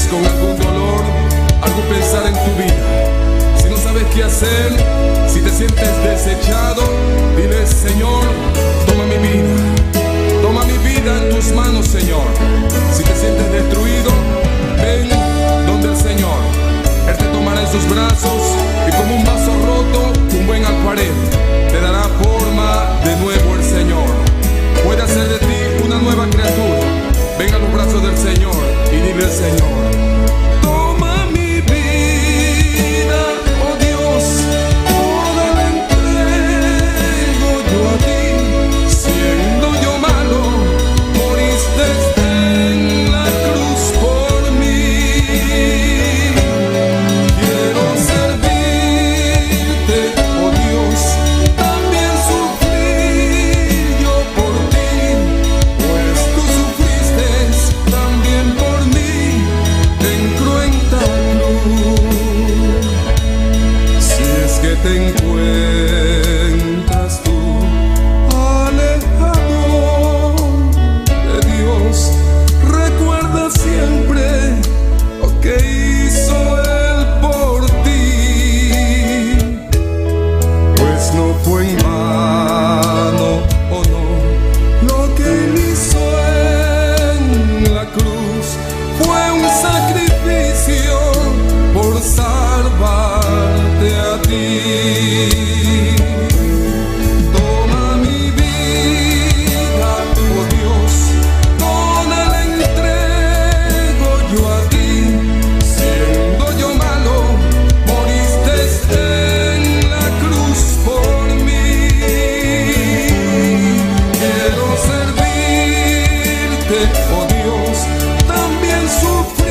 con algún dolor, algún pensar en tu vida, si no sabes qué hacer, si te sientes desechado, dile: Señor, toma mi vida en tus manos, Señor. Si te sientes destruido, ven donde el Señor. Él te tomará en sus brazos y como un vaso roto, un buen alfarero, te dará forma de nuevo el Señor. Puede hacer de ti una nueva criatura. Ven a los brazos del Señor y dile al Señor: toma mi vida, oh Dios, toda la entrego yo a ti. Siendo yo malo, moriste en la cruz por mí. Quiero servirte, oh Dios, también sufrir yo por ti, pues tú sufriste también por mí en cruenta cruz. Si es que te encuentras tú alejado de Dios, recuerda siempre lo que hizo Él por ti, pues no fue en vano, oh no, lo que Él hizo en la cruz fue un sacrificio por salvarte a ti. Toma mi vida, oh Dios, toda la entrego yo a ti. Siendo yo malo, moriste en la cruz por mí. Quiero servirte, oh Dios, también sufrir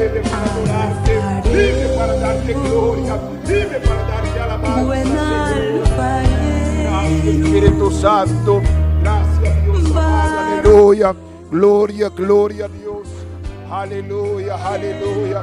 Vive para adorarte, vive para darte gloria, vive para darte alabanza. Gracias Espíritu Santo, gracias Dios amado, aleluya. Gloria, gloria a Dios. Aleluya, aleluya.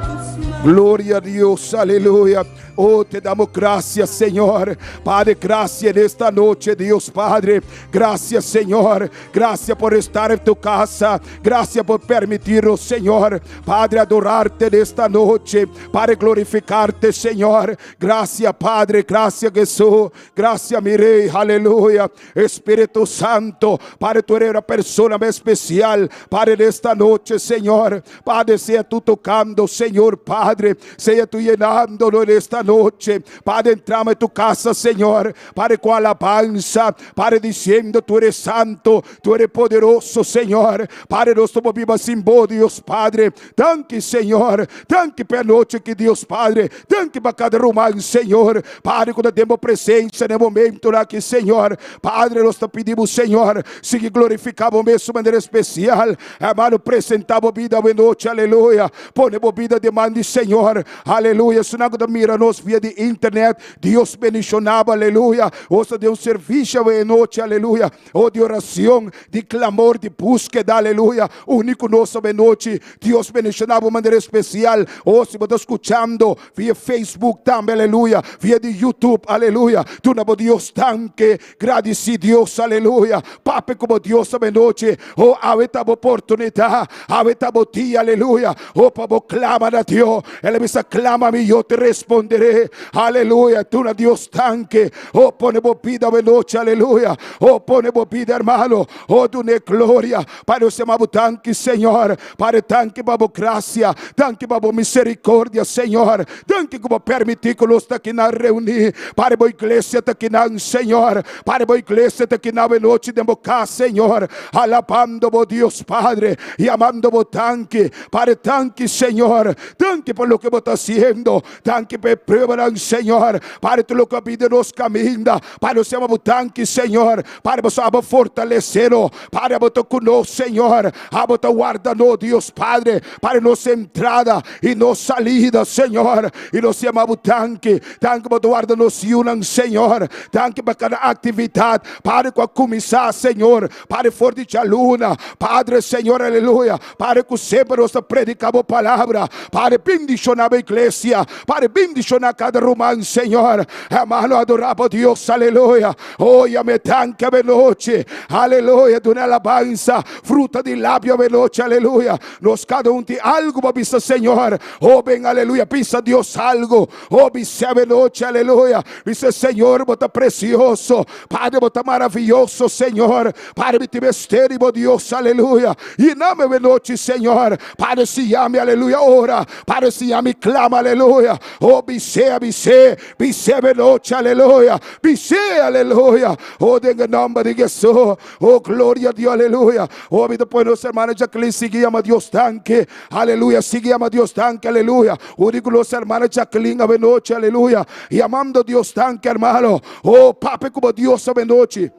Gloria a Dios, aleluya. Oh, te damos gracias, Señor. Padre, gracias en esta noche, Dios Padre. Gracias, Señor. Gracias por estar en tu casa. Gracias por permitirnos, Señor, Padre, adorarte en esta noche. Padre, glorificarte, Señor. Gracias, Padre. Gracias, Jesús. Gracias, mi Rey. Aleluya. Espíritu Santo, Padre, tú eres una persona muy especial, Padre, en esta noche, Señor. Padre, sea tú tocando, Señor, Padre. Sea tú llenándolo en esta noche. Padre, entramos en tu casa, Señor, Padre, con alabanza, Padre, diciendo tú eres santo, tú eres poderoso, Señor. Padre, nós estamos vivos sin vos, Dios Padre. Tanque, Señor, tanque para a noite que Deus Padre, tanque para cada romano, Senhor. Padre, quando temos presença no momento aqui, Senhor, Padre, nós te pedimos, Senhor, siga glorificamos mesmo de maneira especial, amado, apresentamos vida à noite, aleluia. Ponemos vida de mande, Senhor, aleluia. Se não mira-nos via de internet, Deus bendicionava, aleluia. Ouça de serviço à noite, aleluia. Ou de oração, de clamor, de búsqueda, aleluia. Único nosso à noite, Deus bendicionava de maneira especial. Ou se você está escutando via Facebook também, aleluia. Via de YouTube, aleluia. Tu não Deus tanque, agradeci Deus, aleluia. Pape como Deus à noite. Oh, aveta oportunidade, aveta dia, aleluia. Oh, para clamar a Deus. Ele me clama-me e eu te responderei, aleluia. Tu não Deus tanque. Oh, ponemos vida à noite, aleluia. Oh, ponemos vida, hermano. Oh, tu ne glória. Pai, nós chamamos tanque, Senhor. Pai, tanque para graça, tanque para misericórdia, Senhor. Tanque como permitir que nós aqui na reunir. Pai, a igreja está aqui na Senhor. Pai, a igreja está aqui na noite de boca, Senhor. Alabando o Deus Padre e amando o tanque. Pai, tanque, Senhor. Tanque por lo que você está haciendo. Tanque por prueba, Senhor. Pai, tu lo que pide nos caminha. Pai, nós chamamos tanque, Senhor. Pai, você vai fortalecer-nos. Pai, você conosco, Senhor. Você guarda-nos, Deus Padre. Pai, nossa entrada e nossa salida, Senhor. E nós chamamos tanque. Tanque para guarda-nos unam, Senhor. Tanque para cada atividade. Pai, com a começar, Senhor. Pai, forte a luna. Padre, Senhor, aleluia. Pai, que sempre nós predicamos a palavra. Pai, bendicionar a igreja. Pai, bendicionar cada romano, Senhor. Hermano, adoramos a Deus, aleluia. Oh, me tanque a noite. Aleluia. Tu na alabança. Fruta de lábio a noite, aleluia. Nós cada tem algo para pensar, Senhor. Oh, bem, aleluia. Pensa Deus algo. Oh, pensa a noite, aleluia. Pensa, Senhor, bota precioso. Padre, bota maravilhoso, Senhor. Padre, me te vestir, Deus, aleluia. E não me noite, Senhor. Padre, se ame, aleluia, ora. Padre, se ame, clama, aleluia. Oh, bise, bise, bise, noite, aleluia. Bise, aleluia. Oh, em nome de Jesus. Oh, glória a Deus, aleluia. Oh, e depois nossa irmã Jacqueline seguíamos a Deus tanque, aleluia. Seguíamos a Deus tanque, aleluia. O digo nossa irmã Jacqueline a noite, aleluia. E amando Deus tanque, hermano. Oh, pape como Deus a noite.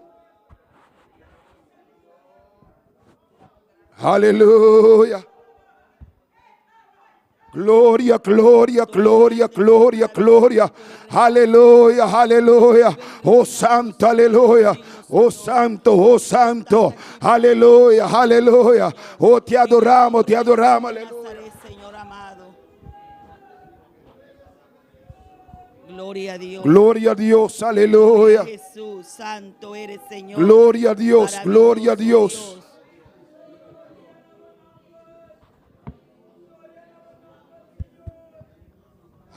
Aleluia. Glória, glória, glória, glória, glória. Aleluia, aleluia. Oh santo, aleluia. Oh santo, oh santo. Aleluia, aleluia. Oh, te adoramos, aleluia. Señor amado. Gloria a Dios. Gloria a Dios, aleluya. Jesús, santo eres, Señor. Gloria a Dios, gloria a Dios.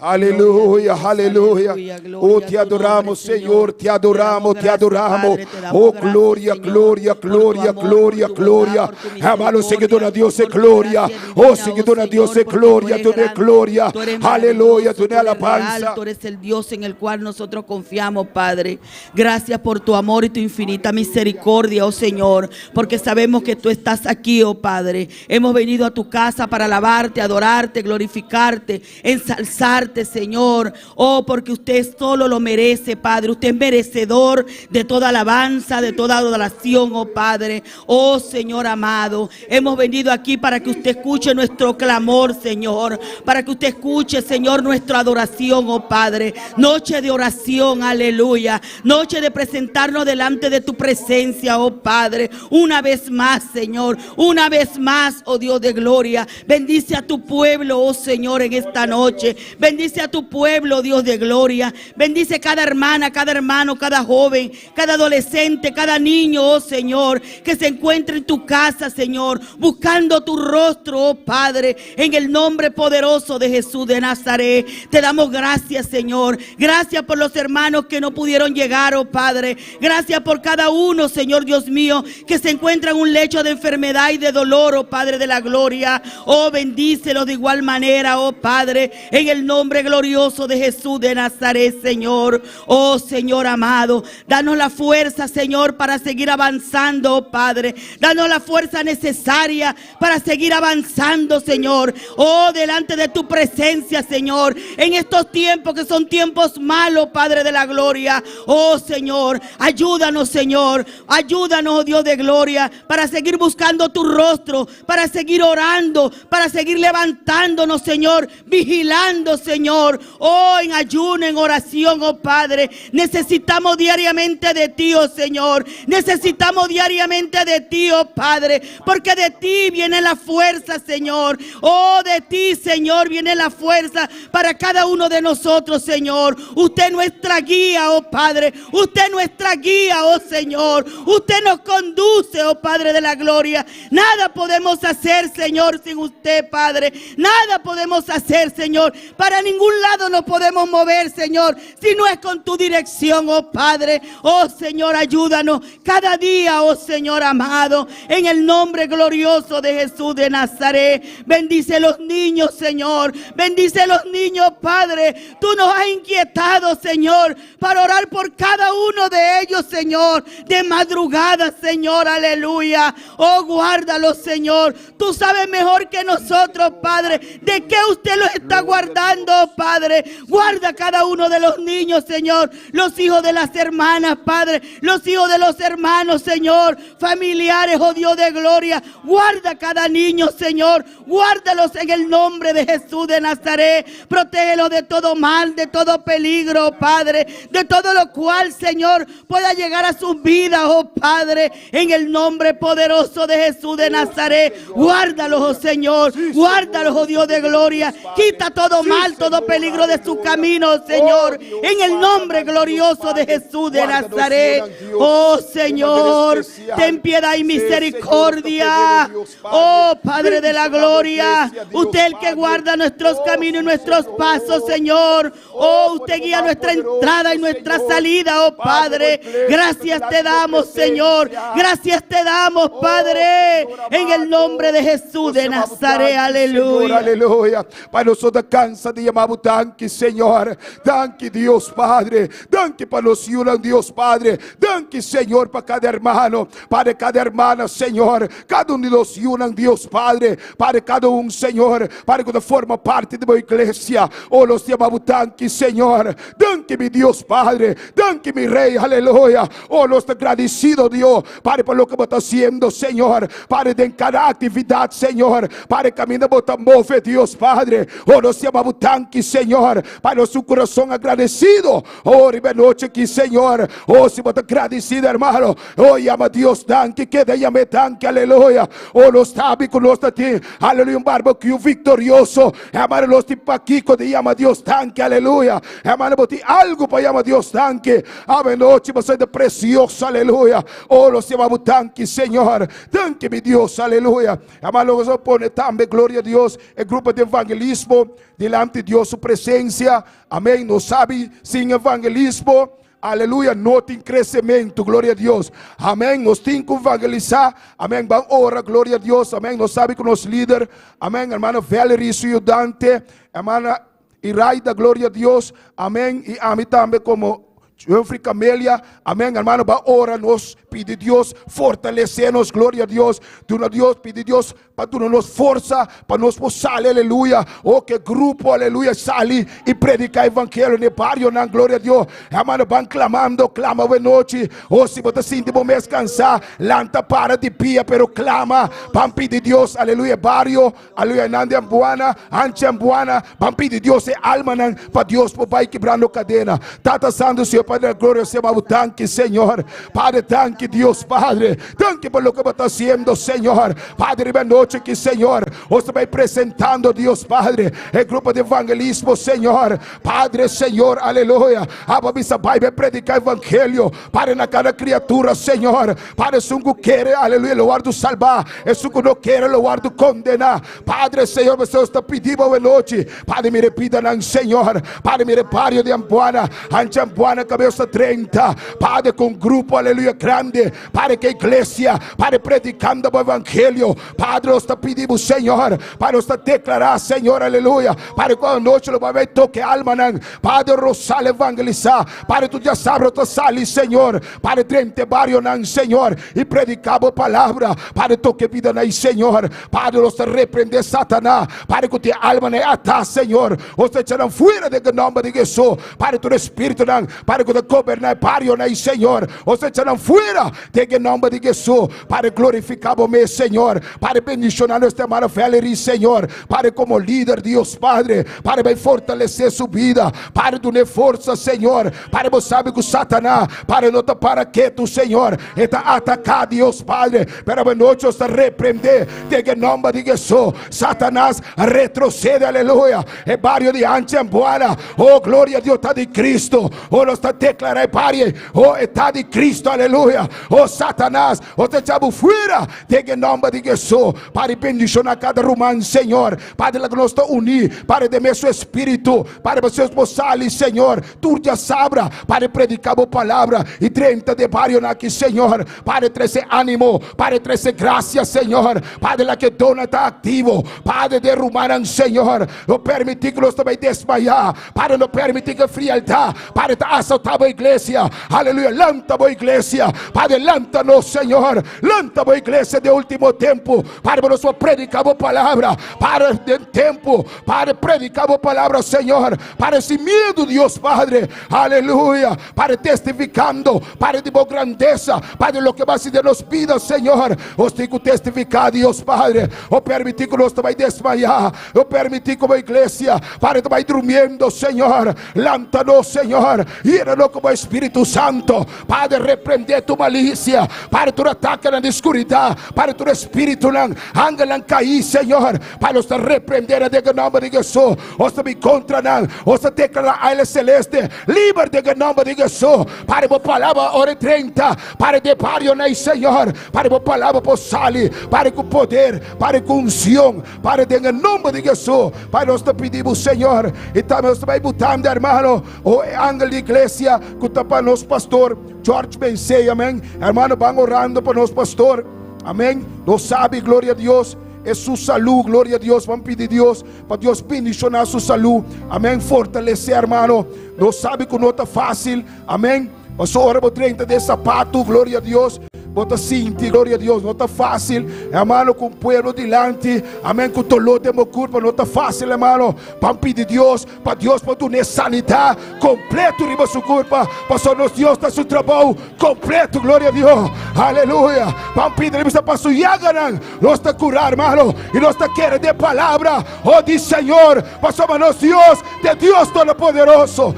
Aleluya, aleluya. Oh, te adoramos, Señor, te adoramos, te adoramos. Oh, gloria, gloria, gloria, gloria, gloria. Hermano, seguidor a Dios es gloria. Oh, seguidor a Dios es gloria, tú eres gloria. Aleluya, tú eres alabanza. Tú eres el Dios en el cual nosotros confiamos, Padre. Gracias por tu amor y tu infinita misericordia, oh Señor, porque sabemos que tú estás aquí, oh Padre. Hemos venido a tu casa para alabarte, adorarte, glorificarte, ensalzarte, exaltarte, Señor. Oh, porque usted solo lo merece, Padre. Usted es merecedor de toda alabanza, de toda adoración, oh Padre. Oh, Señor amado, hemos venido aquí para que usted escuche nuestro clamor, Señor. Para que usted escuche, Señor, nuestra adoración, oh Padre. Noche de oración, aleluya. Noche de presentarnos delante de tu presencia, oh Padre. Una vez más, Señor. Una vez más, oh Dios de gloria. Bendice a tu pueblo, oh Señor, en esta noche. Bendice a tu pueblo, Dios de gloria. Bendice cada hermana, cada hermano, cada joven, cada adolescente, cada niño, oh Señor, que se encuentre en tu casa, Señor, buscando tu rostro, oh Padre, en el nombre poderoso de Jesús de Nazaret. Te damos gracias, Señor. Gracias por los hermanos que no pudieron llegar, oh Padre. Gracias por cada uno, Señor Dios mío, que se encuentra en un lecho de enfermedad y de dolor, oh Padre de la gloria. Oh, bendícelos de igual manera, oh Padre, en el nombre glorioso de Jesús de Nazaret, Señor. Oh, Señor amado, danos la fuerza, Señor, para seguir avanzando, oh Padre. Danos la fuerza necesaria para seguir avanzando, Señor. Oh, delante de tu presencia, Señor, en estos tiempos que son tiempos malos, Padre de la gloria. Oh, Señor, ayúdanos, Señor. Ayúdanos, oh Dios de gloria, para seguir buscando tu rostro, para seguir orando, para seguir levantándonos, Señor, vigilando, Señor. Oh, en ayuno, en oración, oh Padre. Necesitamos diariamente de ti, oh Señor. Necesitamos diariamente de ti, oh Padre, porque de ti viene la fuerza, Señor. Oh, de ti, Señor, viene la fuerza para cada uno de nosotros, Señor. Usted es nuestra guía, oh Padre. Usted es nuestra guía, oh Señor. Usted nos conduce, oh Padre de la gloria. Nada podemos hacer, Señor, sin usted, Padre. Nada podemos hacer, Señor. Para ningún lado nos podemos mover, Señor, si no es con tu dirección, oh Padre. Oh Señor, ayúdanos cada día, oh Señor amado, en el nombre glorioso de Jesús de Nazaret. Bendice los niños, Señor. Bendice los niños, Padre. Tú nos has inquietado, Señor, para orar por cada uno de ellos, Señor, de madrugada, Señor, aleluya. Oh, guárdalos, Señor. Tú sabes mejor que nosotros, Padre, de qué usted los está guardando, Padre. Guarda cada uno de los niños, Señor. Los hijos de las hermanas, Padre. Los hijos de los hermanos, Señor. Familiares, oh Dios de gloria. Guarda cada niño, Señor. Guárdalos en el nombre de Jesús de Nazaret. Protégelos de todo mal, de todo peligro, Padre. De todo lo cual, Señor, pueda llegar a sus vidas, oh Padre. En el nombre poderoso de Jesús de Nazaret. Guárdalos, oh Señor. Guárdalos, oh Dios de gloria. Quita todo mal, todo peligro de su camino, Señor. En el nombre glorioso de Jesús de Nazaret. Oh Señor, ten piedad y misericordia. Oh Padre de la gloria. Usted el que guarda nuestros caminos y nuestros pasos, Señor. Oh, usted guía nuestra entrada y nuestra salida, oh Padre. Gracias te damos, Señor. Gracias te damos, Padre. En el nombre de Jesús de Nazaret. Aleluya. Aleluya. Pai, nós somos cansa de llamar tanque, Senhor. Tanque, Deus Padre. Tanque para los ciudadanos, Deus Padre. Tanque, Senhor, para cada hermano, para cada hermana, Senhor. Cada de los ciudadanos, Deus Padre. Para cada Senhor. Para que forma parte de uma igreja. Oh, los llamamos tanque, Senhor. Tanque, mi Deus Padre. Tanque, mi Rey. Aleluya. Oh, los agradecidos, Dios. Para por lo que está haciendo, Senhor. Para de encarar atividade, Senhor. Para caminar, botar mover, Deus Padre. Oh, nos chamamos tanque, Senhor. Para nosso coração agradecido. Oh, riba noite aqui, Senhor. Oh, se bota agradecido, hermano. Oh, llama Deus tanque. Que de llame tanque, aleluia. Oh, nos sabe que nós aqui. Aleluia, barbecue victorioso. Hermano, los tipo aqui, quando llama Deus tanque, aleluia. Hermano, boti algo para llamar Deus tanque. Ave noite, você é precioso, aleluia. Oh, nos chamamos tanque, Senhor. Tanque, mi Deus, aleluia. Hermano, nós pone também, glória a Deus, el grupo de evangelismo delante de Deus, su presencia. Amém. Não sabe, sem evangelismo, aleluia, não tem crescimento, glória a Deus. Amém. Nós temos que evangelizar. Amém. Vamos orar, glória a Deus. Amém. Nós sabe que nosso líder, amém, irmã Valerie, su ayudante, irmã Iraida, glória a Deus. Amém. E a mim também como Jeffrey Camélia, amém, hermano, va ora nos, pide Dios, fortalecernos, gloria a Dios, Deus pide Dios, para tu nos força, para nós possale, aleluia. Oh, que grupo, aleluia, sali e predicar evangelho no barrio, na glória a Deus. Amado, van clamando, clama de noite. Oh, se você sente bom descansar, lanta para de pia, pero clama, van pedir Deus, aleluia, barrio, aleluia, nande ambuana, anche ambuana, van pedir Deus e alma, para Deus, por vai quebrando cadena. Tata Santo, Senhor, Padre da glória, Senhor, tanque, Senhor, Padre, tanque, Deus, Padre, tanque por lo que está haciendo, Senhor, Padre, de noite que, Senhor, você vai apresentando, Deus, Padre, el grupo de evangelismo, Senhor, Padre, Senhor, aleluia, a babisa vai predicar evangelho, Padre, na cada criatura, Senhor, Padre, se um quer, aleluia, lo guardo salvar, e se um não quer, lo guardo condenar, Padre, Senhor, você está pedindo a noite, Padre, me repita, Senhor, Padre, me repare de Ambuana, anche Ambuana, cabeça 30, Padre, com grupo, aleluia, grande, Padre, que a igreja, Padre, predicando o evangelho, Padre, está pedindo, Senhor, Padre, está declarar, Senhor, aleluia, Padre, quando a noite, lo vai toque alma, Padre, rosal evangelizar, Padre, tu já sabes, tu sali, Senhor, Padre, 30 barrio, Senhor, e predicava a palavra, Padre, toque vida, Senhor, Padre, você repreender Satanás, Padre, que tua alma ata, Senhor, você te não fuera de nome de Jesus, Padre, tu espírito, Padre, que te governar barrio, Senhor, você te não fuera de nome de Jesus, Padre, glorificava me, Senhor, Padre, bendicionando esta hermana Valerie, Senhor, Padre, como líder, Deus, Padre, Padre, vai fortalecer sua vida, Padre, tu ne força, Senhor, Padre, você sabe que o Satanás, Padre, não está para quieto, Senhor, está atacar, Deus, Padre, pero a noite está repreender, de nome de Jesus, Satanás, retrocede, aleluia, é barrio de anche ambuana, oh, glória a Deus, está de Cristo, oh, não está declarando, Padre, oh, está de Cristo, aleluia, oh, Satanás, oh, te chamo fuera, de nome de Jesus, Padre, bendicionar cada romano, Senhor, Padre, que nós estamos unidos, Padre, de meu espírito, Padre, vocês possam, Senhor, tu já sabes, Padre, predicar a palavra, e 30 de barrio aqui, Senhor, Padre, 13 ânimo, Padre, 13 graça, Senhor, Padre, la que dona está ativo, Padre, derrubar, Senhor, não permitir que nós também desmaiar, Padre, não permitir que frialdade, Padre, está assaltando a igreja, aleluia, lanta a igreja, Padre, lanta-nos, Senhor, lanta a igreja de último tempo, Padre, nós vamos predicar a palavra, Padre, de tempo, Padre, predicar a palavra, Senhor, Padre, sem medo, Deus, Padre, aleluia, Padre, testificando, Padre, de boa grandeza, Padre, lo que vai se de nos vida, Senhor, os tenho que testificar, Deus, Padre, ou permitir que nós também desmaiar, ou permitir como a igreja, Padre, também dormindo, Senhor, lanta-nos, Senhor, ira-nos como o Espírito Santo, Padre, repreender tu malícia, Padre, tu ataque na escuridão, Padre, tu espírito não, anga cair, Senhor, Padre, nós te repreender de nome de Jesus, nós te contra não, nós te declarar a Ele celeste, livre de nome de Jesus, Padre, por palavra, hora 30, Padre, de barrio, Senhor, Padre, por palavra, por sali, Padre, com poder, Padre, com unção, Padre, de nome de Jesus, Padre, nós te pedimos, Senhor, e também nós te botamos, hermano, o ángel de igreja, que está para nós, pastor George Bensei, amém, hermano, van orando para nós, pastor, amém, nós sabe, glória a Deus, é sua saúde, glória a Deus, vamos pedir a Deus, para Deus bendicionar sua saúde, amém, fortalecer, hermano, nós sabe que não está fácil, amém, passou hora por 30 de sapato, glória a Deus, bota cinti, glória a Deus, não está fácil, hermano, com o pueblo delante, amém, com dolor de meu corpo, não está fácil, hermano, vamos pedir a Deus, para tu ter sanidade completo em seu corpo, para nosso Deus está seu trabalho completo, glória a Deus, aleluia, vamos pedir para su Yaganan, nós está curar, hermano, e nós está querendo de palavra, oh, diz Senhor, para nosso Deus, de Deus Todo-Poderoso,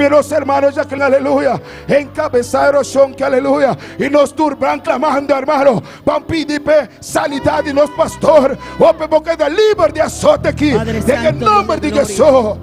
Meus hermanos, ya que aleluya, encabezar oración que aleluya, y nos turban clamando, hermano, van pedir sanidad y nos pastor, o porque da libre de azote aquí, en el nombre de Jesús.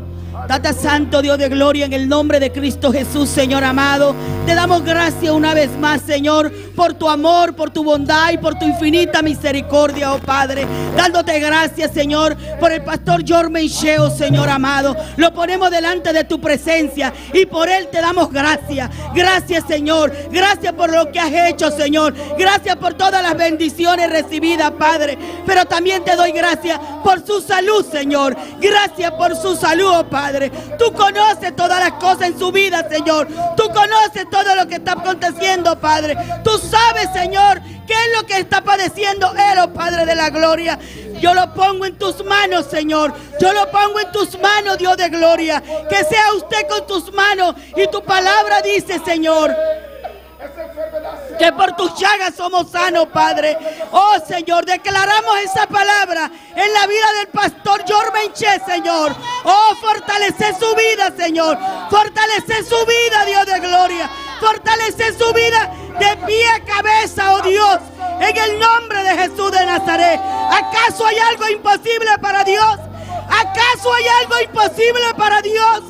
Tata Santo, Dios de gloria, en el nombre de Cristo Jesús, Señor amado, te damos gracias una vez más, Señor, por tu amor, por tu bondad y por tu infinita misericordia, oh Padre, dándote gracias, Señor, por el pastor George Mencheo, Señor amado, lo ponemos delante de tu presencia y por él te damos gracias. Gracias, Señor, gracias por lo que has hecho, Señor, gracias por todas las bendiciones recibidas, Padre, pero también te doy gracias por su salud, Señor, gracias por su salud, oh Padre. Padre. Tú conoces todas las cosas en su vida, Señor. Tú conoces todo lo que está aconteciendo, Padre. Tú sabes, Señor, qué es lo que está padeciendo Él, oh Padre de la gloria. Yo lo pongo en tus manos, Señor. Yo lo pongo en tus manos, Dios de gloria. Que sea usted con tus manos. Y tu palabra dice, Señor, que por tus llagas somos sanos, Padre. Oh, Señor, declaramos esa palabra en la vida del pastor Jormenche, Señor. Oh, fortalece su vida, Señor. Fortalece su vida, Dios de gloria. Fortalece su vida de pie a cabeza, oh Dios. En el nombre de Jesús de Nazaret. ¿Acaso hay algo imposible para Dios? ¿Acaso hay algo imposible para Dios?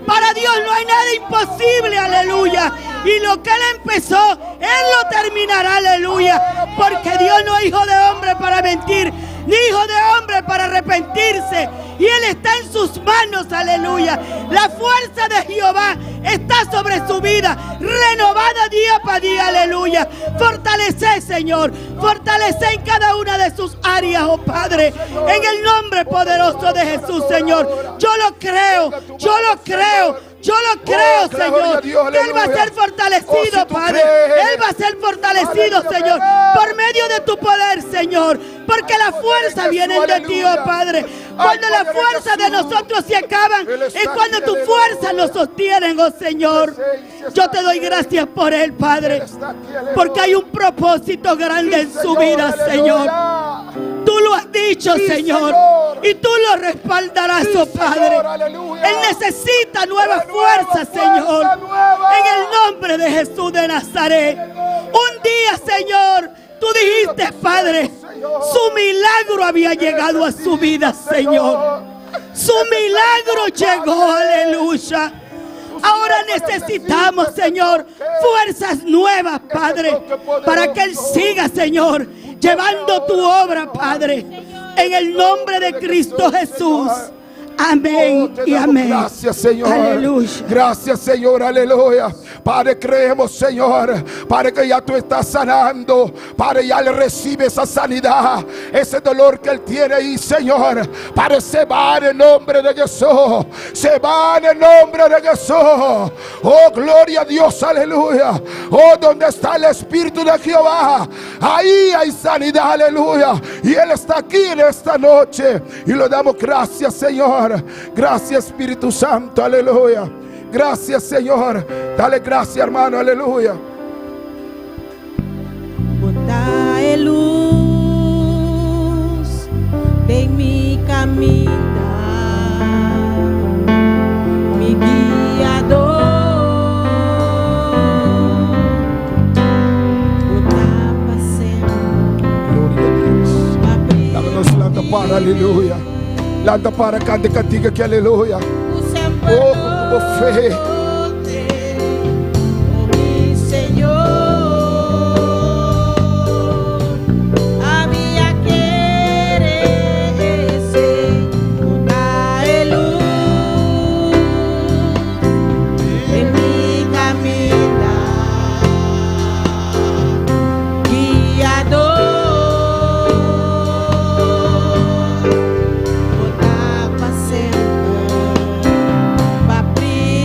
Para Dios no hay nada imposible, aleluya. Y lo que Él empezó, Él lo terminará, aleluya. Porque Dios no es hijo de hombre para mentir, ni hijo de hombre para arrepentirse. Y Él está en sus manos, aleluya. La fuerza de Jehová está sobre su vida, renovada día para día, aleluya. Fortalece, Señor, fortalece en cada una de sus áreas, oh Padre. En el nombre poderoso de Jesús, Señor. Yo lo creo, yo lo creo. Yo lo creo, Señor, que Él va a ser fortalecido, Padre. Él va a ser fortalecido, Señor, por medio de tu poder, Señor. Porque la fuerza viene de ti, oh Padre. Cuando las fuerzas de nosotros se acaban, es cuando tu fuerza nos sostienen, oh Señor. Yo te doy gracias por Él, Padre. Porque hay un propósito grande en su vida, Señor. Tú lo has dicho, Señor, y tú lo respaldarás, oh Padre. Él necesita nueva fuerza, Señor, en el nombre de Jesús de Nazaret. Un día, Señor, tú dijiste, Padre, su milagro había llegado a su vida, Señor. Su milagro llegó, aleluya. Ahora necesitamos, Señor, fuerzas nuevas, Padre, para que Él siga, Señor, llevando tu obra, Padre, en el nombre de Cristo Jesús. Amén y amén. Gracias, Señor. Aleluya. Gracias, Señor. Aleluya. Padre, creemos, Señor, Padre, que ya tú estás sanando. Padre, ya le recibe esa sanidad, ese dolor que él tiene ahí, Señor. Padre, se va en el nombre de Jesús. Se va en el nombre de Jesús. Oh, gloria a Dios, aleluya. Oh, donde está el Espíritu de Jehová, ahí hay sanidad, aleluya. Y Él está aquí en esta noche. Y le damos gracias, Señor. Gracias, Espíritu Santo, aleluya. Gracias, Señor. Dale gracias, hermano, aleluya. Trae luz en mi camino, mi guiador. Gloria a Dios. Dámonos lámpara, aleluya. Lámpara, cante, cantiga, que aleluya. Oh, como fe.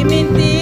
Mentir.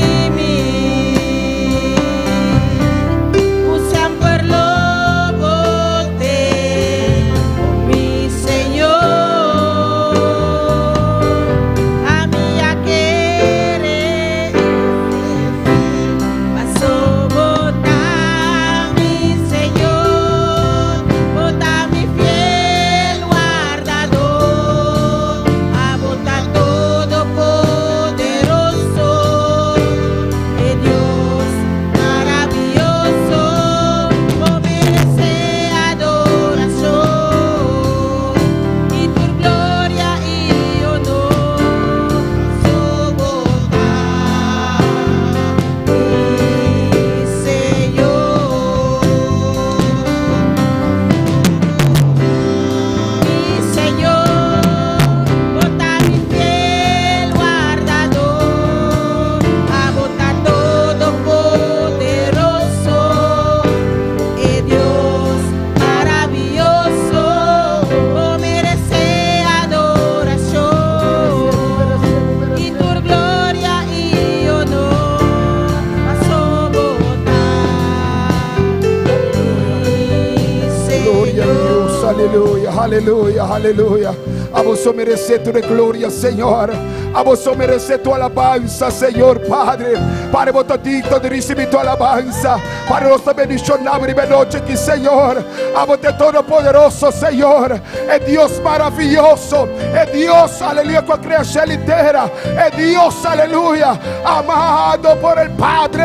Aleluia, aleluia. A vos merecer tu glória, Senhor. A vos merecer tu alabanza, Senhor Padre. Para vos digno de recibir tu alabanza. Para nós bendicionar e noite aqui, Senhor. A vos é todo poderoso, Senhor. É Deus maravilhoso. É Deus, aleluia, com a criação inteira. É Deus, aleluia, amado por el Padre.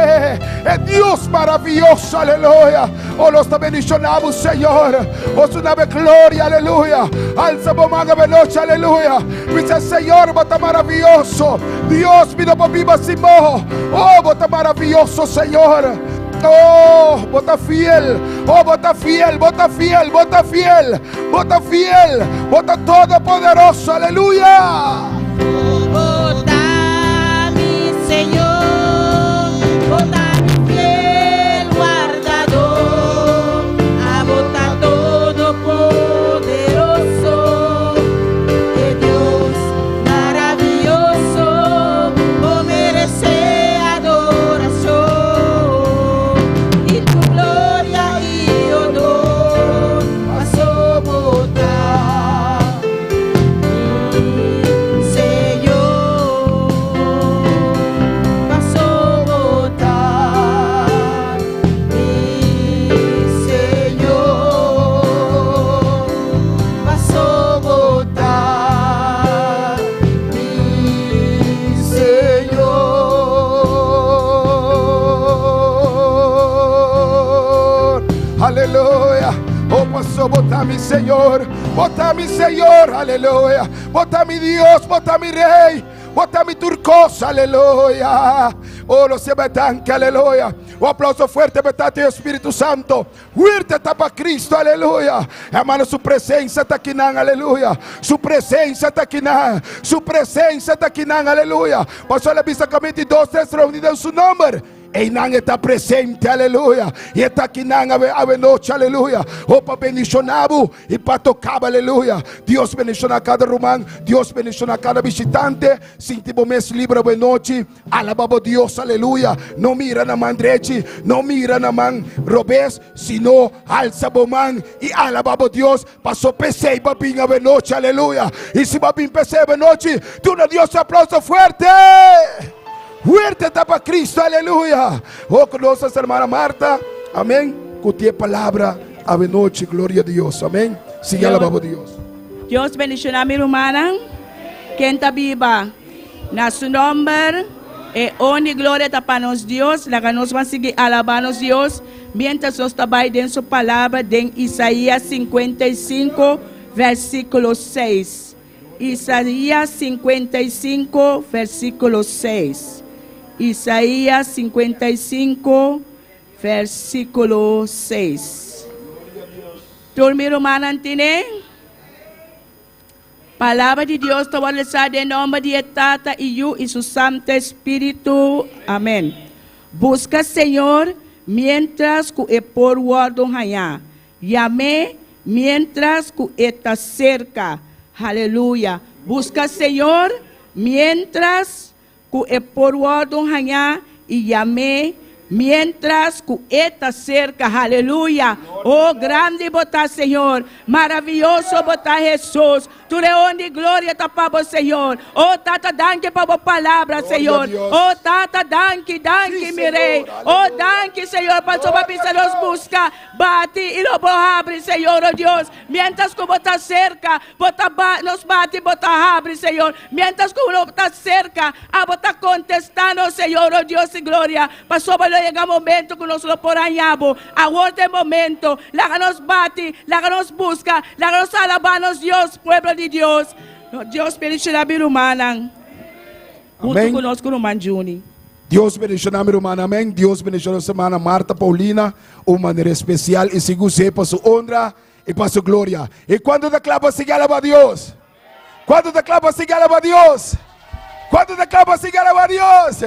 É Deus maravilhoso, aleluia. Oh, nós te bendicionamos, Senhor. Oh, su nave glória, aleluia. Alzamos manga de noite, aleluia. Dice, Senhor, bota maravilhoso. Deus, me dá para viva, Simão. Oh, bota maravilhoso, Senhor. Oh, bota fiel. Oh, bota fiel, bota fiel, bota fiel. Bota fiel, bota todo poderoso, aleluia. Bota mi Señor, bota mi fiel guardador, a bota todo poderoso, de Dios maravilloso, o merece adoración, y tu gloria y honor pasó botar. Señor, pasó botar, mi Señor, pasó botar, mi Señor. Aleluia. Oh, pasó botar mi Senhor. Botar mi Senhor, aleluia. Botar mi Deus, botar mi Rei. Botar mi turcoso, aleluia. Oh, no se me tanque, aleluia. Um aplauso fuerte para o Espírito Santo. Fuerte está para Cristo, aleluia. Hermano, su presencia está aqui, aleluia. Su presencia está aqui, su presencia está aqui, aleluia. Pastor, la vista que 22, 3 reunidos em su nombre. E não está presente, aleluia. E está aqui na noite, aleluia. Oh, para bendicionar e para tocar, aleluia. Deus bendicionar cada irmão, Deus bendicionar cada visitante. Sentimos mês livre de noite. Alabamos Deus, aleluia. Não mira na mão direita, não mira na mão robês, sino alça a mão e alabamos Deus. Passou PC para vir de noite, aleluia. E se vai vir PC de noite, tu na Deus um aplauso forte. Fuerte está para Cristo, aleluia. Oh, conosco a hermana Marta, amém. Com tua palavra, a noite, glória a Deus, amém. Siga alabando Deus. Dios bendicionar mi hermana, que está viva. Na su nombre, honra y gloria está para nos Dios. La que nos va a seguir alabando Dios, mientras nos trabaja en su palabra, en Isaías 55, versículo 6. Isaías 55, versículo 6. Isaías 55, versículo 6. Tu mi hermana tiene palabra de Dios, te voy a rezar en nombre de Tata y yo y su Santo Espíritu. Amén. Busca, Señor, mientras que por guardo allá. Llame mientras que está cerca. Aleluya. Busca, Señor, mientras que por guardo allá y llame mientras que está cerca, aleluya. Oh, grande botar, Senhor, maravilhoso botar Jesus. Tu leão de glória está para o Senhor. Oh, tata, danke para a palavra, Senhor. Oh, tata, danke, danke, mi rei. Oh, danke, Senhor, para sua pista nos busca, bate e nos abre, Senhor, oh Deus. Mientras que botar cerca, nos bate e botar abre, Senhor. Mientras que não está cerca, a botar contestando, Senhor, oh Deus e glória. Passou para chegar o momento que nós lo poranyabo. Agora é o momento, lá que nos bate, lá que nos busca, lá que nos alabamos, Deus, pueblo de Deus. Deus bendicionar a minha irmã. Junto conosco, irmã Juni. Deus bendicionar a minha irmã, amém. Deus bendicionar a semana Marta Paulina, uma maneira especial e sigo você para sua honra e para sua glória. E quando declara, siga alaba a Deus. Quando declara, siga alaba a Deus. Quando declara, siga alaba a Deus.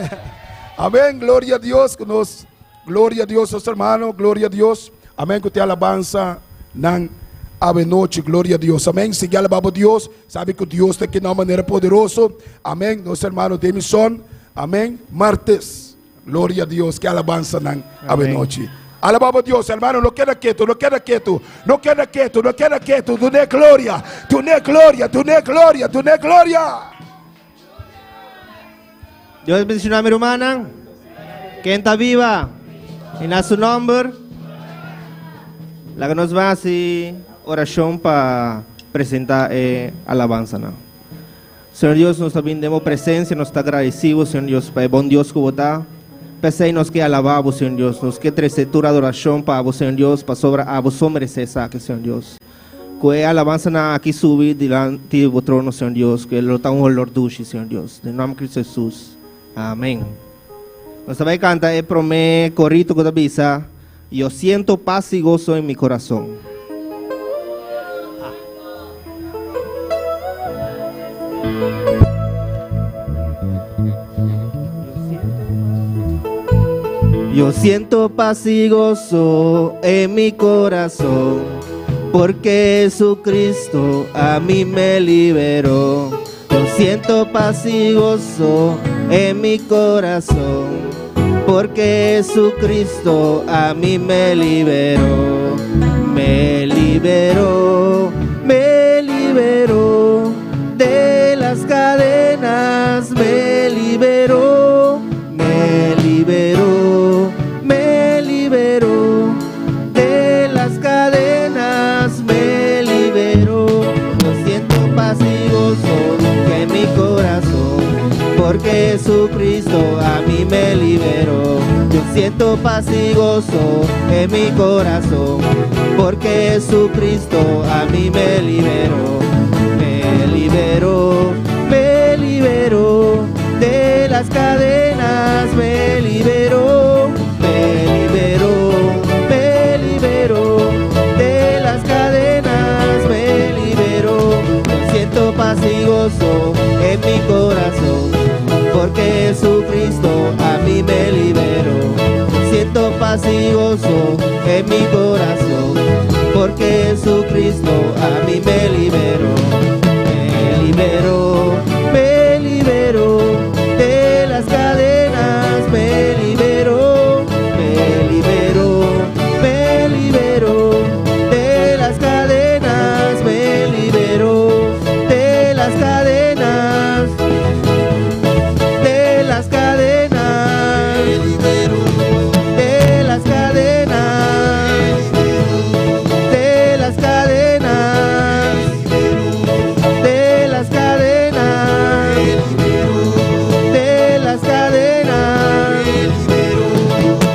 Amém, glória a Deus conosco. Glória a Deus, nosso irmão, glória a Deus. Amém, que te alabança não ave noite, glória a Deus. Amém, siga alabando a Deus. Sabe que Deus está aqui de uma maneira poderosa. Amém, nosso irmão de missão. Amém, martes. Glória a Deus, que alabança não ave noite. Alabamos a Dios, hermano, no queda quieto, no queda quieto, no queda quieto, no queda quieto. Tú no gloria, tú no gloria, tú no gloria, tú no gloria. Dios bendiga a mi hermana, que está viva, en su nombre. La que nos va a hacer oración para presentar alabanza, ¿no? Señor Dios, nos brindamos presencia, nos está agradecido, Señor Dios, para el buen Dios que vota. Pensei nos que alabamos, Señor Dios, nos que tresetura adoración para vos, Señor Dios, para sobre a vos merecer saque, Señor Dios. Que alabanza na aqui subir delante de vos trono, Señor Dios, que lo tan olor dulce, Señor Dios. En nome de Cristo Jesús. Amén. Nós vai cantar el promé corrito que avisa, yo siento paz y gozo en mi corazón. Yo siento paz y gozo en mi corazón, porque Jesucristo a mí me liberó. Yo siento paz y gozo en mi corazón, porque Jesucristo a mí me liberó. Me liberó, me liberó de las cadenas, me liberó, me liberó, me liberó de las cadenas, me liberó. Yo siento paz y gozo en mi corazón, porque Jesucristo a mí me liberó. Yo siento paz y gozo en mi corazón, porque Jesucristo a mí me liberó. Me liberó, me liberó de las cadenas, me liberó, me liberó, me liberó de las cadenas, me liberó. Yo siento paz y gozo en mi corazón, porque Jesucristo a mí me liberó. Siento paz y gozo en mi corazón, porque Jesucristo a mí me liberó. Me liberó, me liberó de las cadenas, me liberó, me liberó, me liberó de las cadenas, me liberó de las cadenas, de las cadenas, de las cadenas, de las cadenas, de las cadenas, de las cadenas.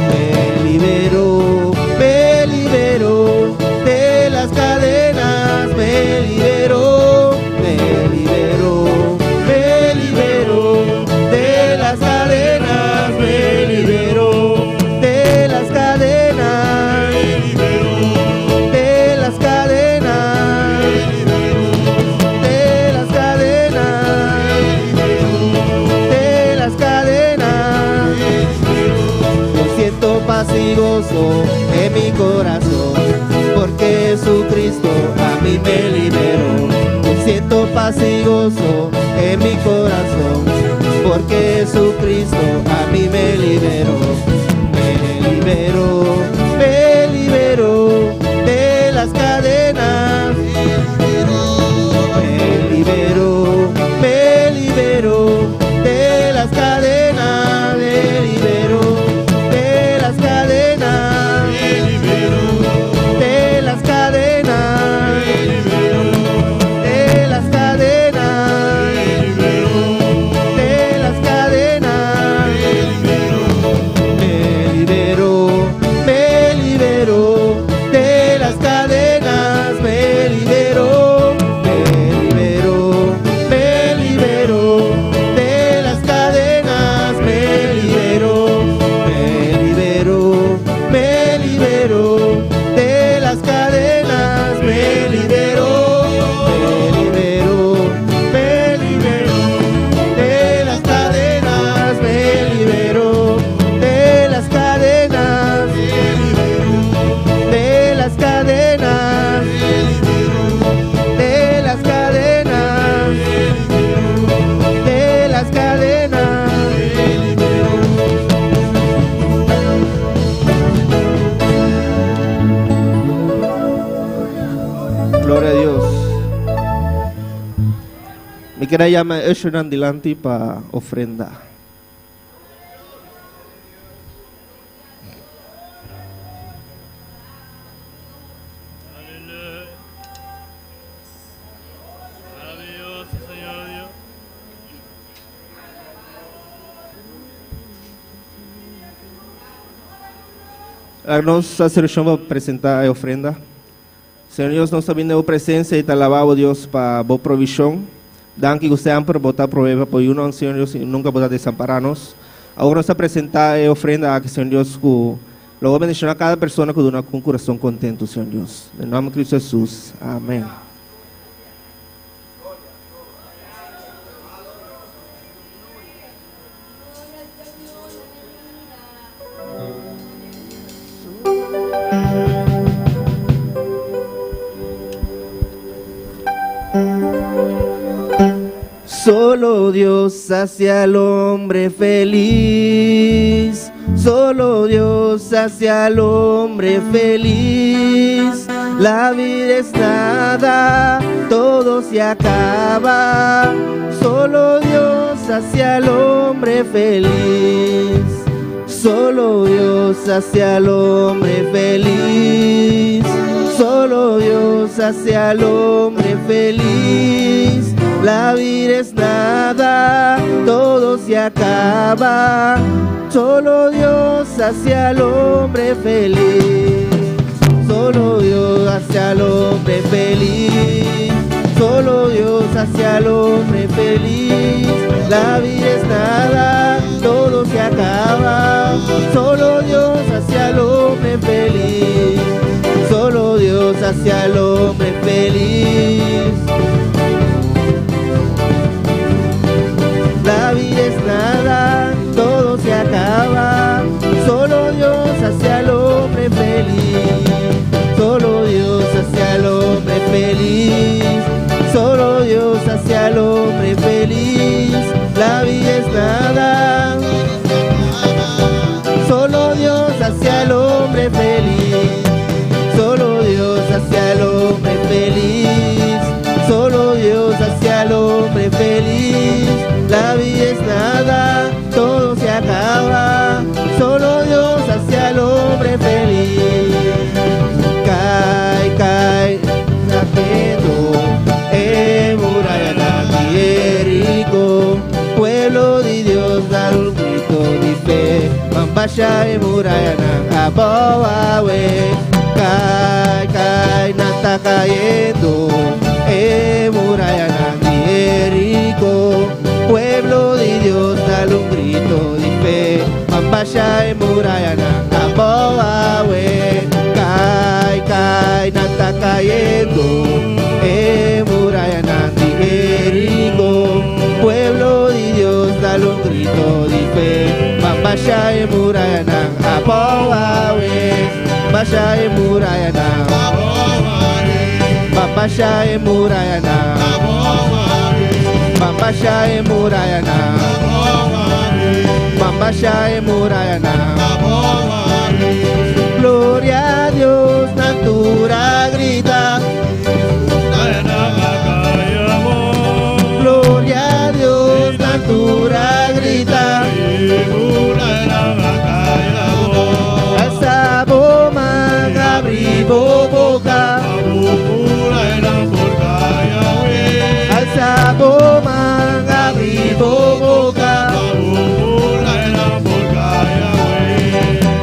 Me liberó, me liberó de las cadenas, me liberó, me liberó, me liberó de las cadenas, me liberó de las cadenas, de las cadenas, de las cadenas, de las cadenas. Yo siento paz y gozo en mi corazón, porque Jesucristo a mí me liberó. Yo siento paz y gozo en mi corazón, porque Jesucristo a mí me liberó. Me liberó, me liberó de las cadenas, me liberó, me liberó de las cadenas, me liberó de las cadenas, de las cadenas, de las cadenas, de las cadenas. queda llama Eshonan Dilanti para ofrenda. Maravilloso, Señor Dios. Nós vamos apresentar a ofrenda. Senhor Deus, nós sabemos a presença e te alabamos, Deus, para a boa provisão. Danke você por botar prova por nós, Senhor Deus, e nunca botar desamparar-nos. Agora nós apresentar a ofrenda que Senhor Deus, que logo bendicionar cada pessoa que dona com coração contento, Senhor Deus. Em nome de Cristo Jesus. Amém. Solo Dios hace al hombre feliz, solo Dios hace al hombre feliz. La vida es nada, todo se acaba, solo Dios hace al hombre feliz, solo Dios hace al hombre feliz, solo Dios hace al hombre feliz. La vida es nada, todo se acaba, solo Dios hace al hombre feliz, solo Dios hace al hombre feliz, solo Dios hace al hombre feliz. La vida es nada, todo se acaba, solo Dios hace al hombre feliz, solo Dios hace al hombre feliz. La vida es nada, todo se acaba, solo Dios hace al hombre feliz, solo Dios hace al hombre feliz, solo Dios hace al hombre feliz. La vida es nada, solo Dios hace al hombre feliz, solo Dios hace al hombre feliz, solo Dios hace al hombre feliz. La vida es nada, todo se acaba, solo Dios hace al hombre feliz. Cae, naquedo, muralla de Jericó, pueblo de Dios, dar un grito de fe, Mambasha muralla na aboawe. Cae, nata cayendo, muralla de Jericó, pueblo de Dios, dale un grito de fe, Mambasha muralla na aboawe. Cae, nata cayendo, muralla de Jericó, pueblo de Dios, dale un grito de fe, Mambasha muralla na aboawe. Mambasha muralla na aboawe. Mambasha muralla na aboawe. Mambasha muralla na aboawe. Mambasha muralla na aboawe. Gloria a Dios, natura grita. Gloria a Dios, natura grita. Alza boman, abri boca. Alza boman, abri boca.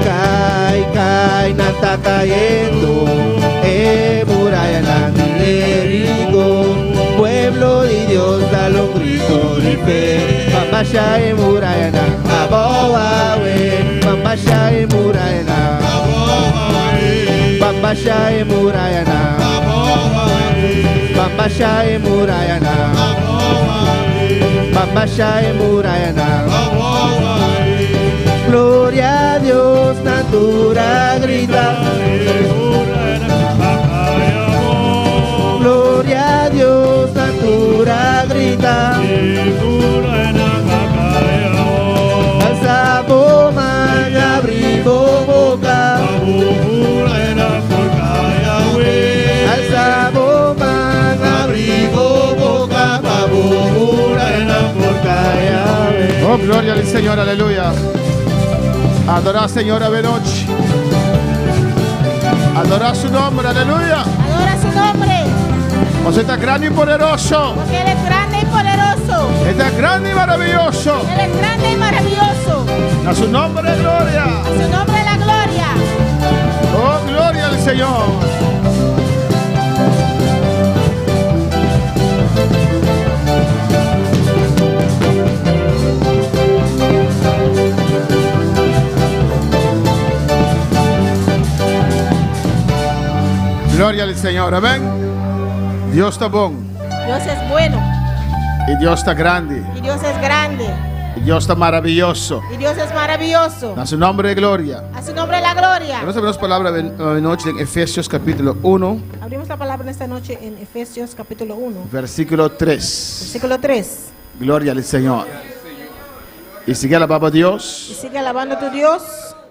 Cae, nata cayendo, muralla de Jericó, pueblo de Dios, dale un grito de fe, Mambasha muralla na aboawe. Mambasha muralla na aboawe. Mambasha muralla na aboawe. Mambasha muralla na aboawe. Mambasha muralla na aboawe. Gloria a Dios, natura grita. Gloria a Dios, natura grita. Alza boman, abri boca. Alza boman, abri boca. Oh, gloria al Señor, aleluya. Adorar al Señor a noche. Adorar su nombre, aleluya. Adora su nombre, Porque está grande y poderoso. porque Él es grande y poderoso. Está grande y maravilloso. Él es grande y maravilloso. A su nombre, gloria. A su nombre la gloria. Oh, gloria al Señor. Gloria al Señor, amén. Dios está bueno Dios es bueno y Dios está grande y Dios es grande y Dios está maravilloso. y Dios es maravilloso. A su nombre de gloria. A su nombre la gloria. Vamos a ver las palabras de noche en Efesios capítulo 1, Abrimos la palabra en esta noche en Efesios capítulo 1, versículo 3. versículo 3. Gloria al Señor. Y sigue alabando a Y Dios, sigue alabando a tu Dios,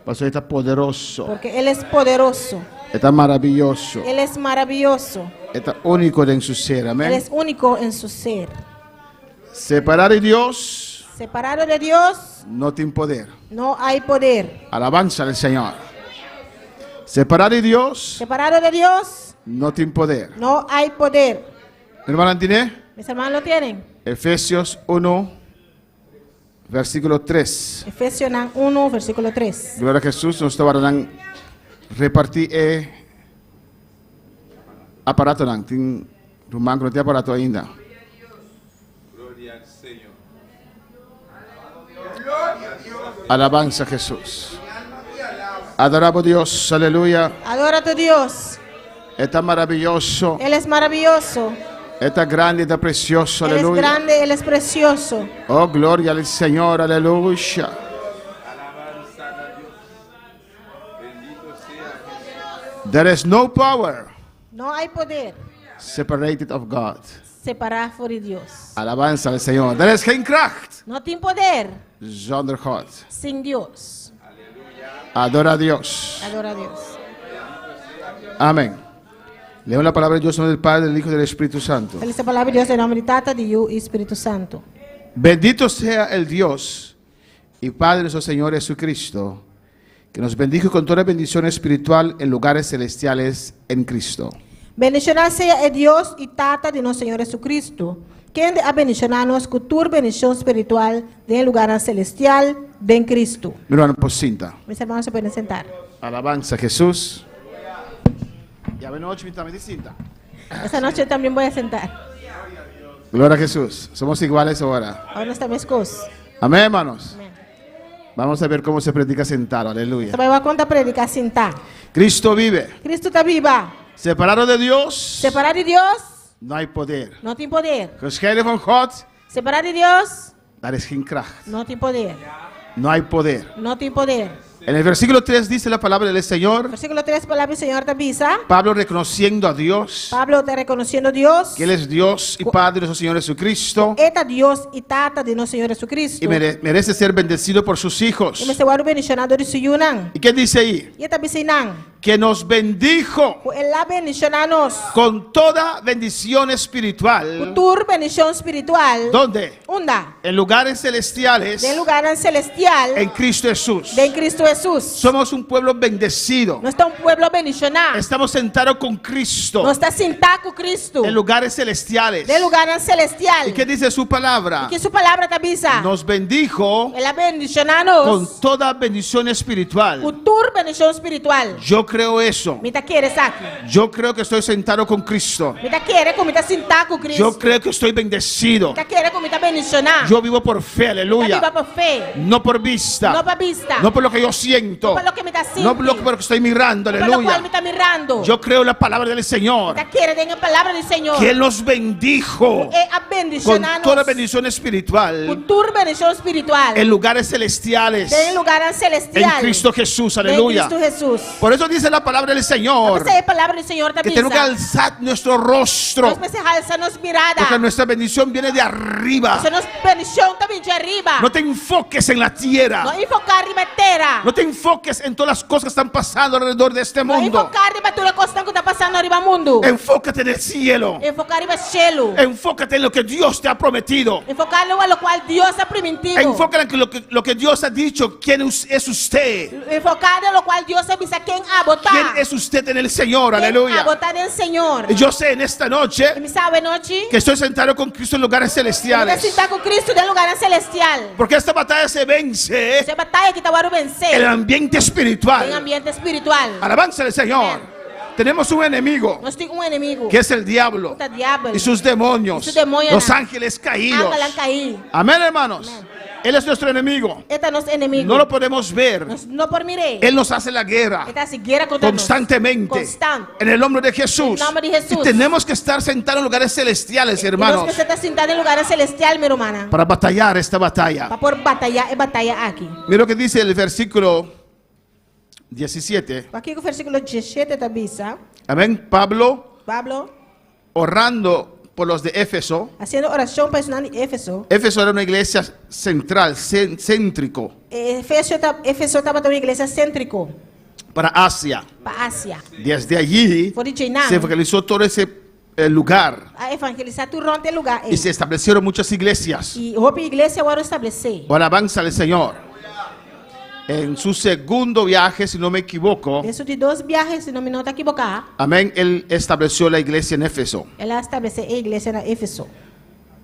porque está poderoso, porque Él es poderoso. está maravilloso, Él es maravilloso. está único en su ser, Él amén. es único en su ser. Separar de Dios Separado de Dios, no tiene poder. no hay poder. Alabanza al Señor. Separar de Dios Separado de Dios, no tiene poder. no hay poder. Mi hermano, ¿entiende? Mis hermanos lo tienen. Efesios 1, versículo 3. Efesios 1, versículo 3. Gloria a Jesús. Nos estaban repartir aparato. Tem rumang que não tem aparato ainda. Alabanza a Jesús. Adoramos a Dios, aleluya. Adora a tu Dios. Está maravilloso, Él es maravilloso. está grande, está precioso, Él es aleluya. grande, Él es precioso. Oh, gloria al Señor, aleluya. There is no power No hay poder separated of God. separado de Dios. Alabanza al Señor. There is geen kracht No tiene poder zonder God. sin Dios. Adora a Dios. Adora a Dios. Amén. Leo la palabra de Dios en nombre del Padre, del Hijo y del Espíritu Santo. Feliz palabra de Dios en nombre de Tata, de Yu y Espíritu Santo. Bendito sea el Dios y Padre de nuestro Señor Jesucristo, que nos bendijo con toda bendición espiritual en lugares celestiales en Cristo. Bendicionado sea el Dios y Tata de nuestro Señor Jesucristo, quien ha bendicionado con toda bendición espiritual de lugar celestial de en Cristo. Mi hermano, por cinta. Mis hermanos se pueden sentar. Alabanza a Jesús. Ya ven noche, mi también cinta. Esta noche también voy a sentar. Gloria a Jesús. Somos iguales ahora. Ahora está mi esposo. Amén, hermanos. Amén. Vamos a ver cómo se predica sentado. Aleluya. Esta va a contar predicar sentar. Cristo vive. Cristo está viva. Separado de Dios, Separar de Dios, no hay poder. no tiene poder. Gescheiden van God, Separar de Dios, daar is geen kracht. no tiene poder. No hay poder. No tiene poder. En el versículo 3 dice la palabra del Señor, Versículo 3, palabra del Señor te avisa. Pablo reconociendo a Dios, Pablo está reconociendo a Dios. que Él es Dios y Padre de nuestro Señor Jesucristo, Eta Dios y Tata de nuestro Señor Jesucristo. y merece ser bendecido por sus Y hijos. me se guarda bendicionado de su yunan. ¿Y qué dice ahí? Y esta bisinan. Que nos bendijo Él la bendicionanos. con toda bendición espiritual. Futur bendición espiritual. ¿Dónde? Unda. En lugares celestiales De lugar celestial. en Cristo Jesús. De Cristo Jesús. Somos un pueblo bendecido. No está un pueblo bendicionado. Estamos sentados con Cristo No está sentado con Cristo. en lugares celestiales. De lugar celestial. ¿Y qué dice su palabra? Que su palabra te avisa. Nos bendijo Él la bendicionanos. con toda bendición espiritual. Futur bendición espiritual. Yo creo eso. Mita quiere aquí. Yo creo que estoy sentado con Cristo. Mita quiere como mita sentado con Cristo. Yo creo que estoy bendecido. Mita quiere como mita bendicionado. Yo vivo por fe, Mita aleluya. viva por fe. No por vista. No por vista. No por lo que yo siento. No por lo que me está sintiendo. No por lo que estoy mirando, Por lo cual me aleluya. está mirando. Yo creo la palabra del Señor. Mita quiere den la palabra del Señor. Que Él nos bendijo Ha con bendicionado. toda bendición espiritual Futur bendición espiritual. en lugares celestiales En lugar en celestial. Cristo Jesús, En aleluya. Cristo Jesús. Por eso dice la palabra del Señor Esa es la palabra del Señor que también. tenemos que alzar nuestro rostro, Nos veces alzamos mirada. porque nuestra bendición viene de arriba. Esa nos bendición también de arriba. No te enfoques en la tierra, No enfocar arriba entera. no No te enfoques en todas las cosas que están pasando alrededor de este Não mundo. enfocar em tudo que está passando arriba do mundo. Enfócate en el cielo. Enfocar em cielo. Enfócate en lo que Dios te ha prometido. Enfocar em lo qual Deus ha prometido. Enfócate en lo que Dios ha dicho. ¿Quién es usted? Enfocar em lo qual Deus avisa quem a botar. ¿Quién es usted en el Señor? Quem a Aleluya. botar em Senhor. Y yo sé en esta noche E me sabe noite. que estoy sentado con Cristo en lugares Você celestiales. está com Cristo em lugar celestial. Porque esta batalla se vence Essa batalha que está para en el vencer. ambiente Em espiritual. ambiente espiritual. Alabanza al Señor. Tenemos un enemigo Nós temos inimigo. que es el diablo O diabo. y sus demonios, Y sus demonios. los ángeles caídos. Ángel cair. Amén, hermanos. Él es nuestro enemigo. Este é nosso inimigo. No lo podemos ver. Nós não por mirei. Él nos hace la guerra Esta guerra contra constantemente Constante. en el nombre de Jesús. En el nombre de Jesús. Y tenemos que estar sentados en lugares celestiales, Nós hermanos, que você está sentado em lugar celestial, meu irmão. para batallar esta batalla. Para por batalhar e batalhar aqui. Mira lo que dice el versículo 17. Aqui o versículo 17 da Bíblia. Amén. Pablo Pablo orando por los de Éfeso. haciendo oração personal em Éfeso. Éfeso era una iglesia central, céntrico Éfeso estava uma igreja cêntrico para Asia. para Ásia. Desde allí Foi de China. se evangelizó todo ese lugar A evangelizar durante o lugar. y se establecieron muchas iglesias. E a igreja agora estabelecer. O alabanza al Señor. En su segundo viaje, si no me equivoco, Isso de 2 viagens, se não me não está equivocado. amén, él estableció la iglesia en Éfeso. Ela estabeleceu a igreja na Éfeso.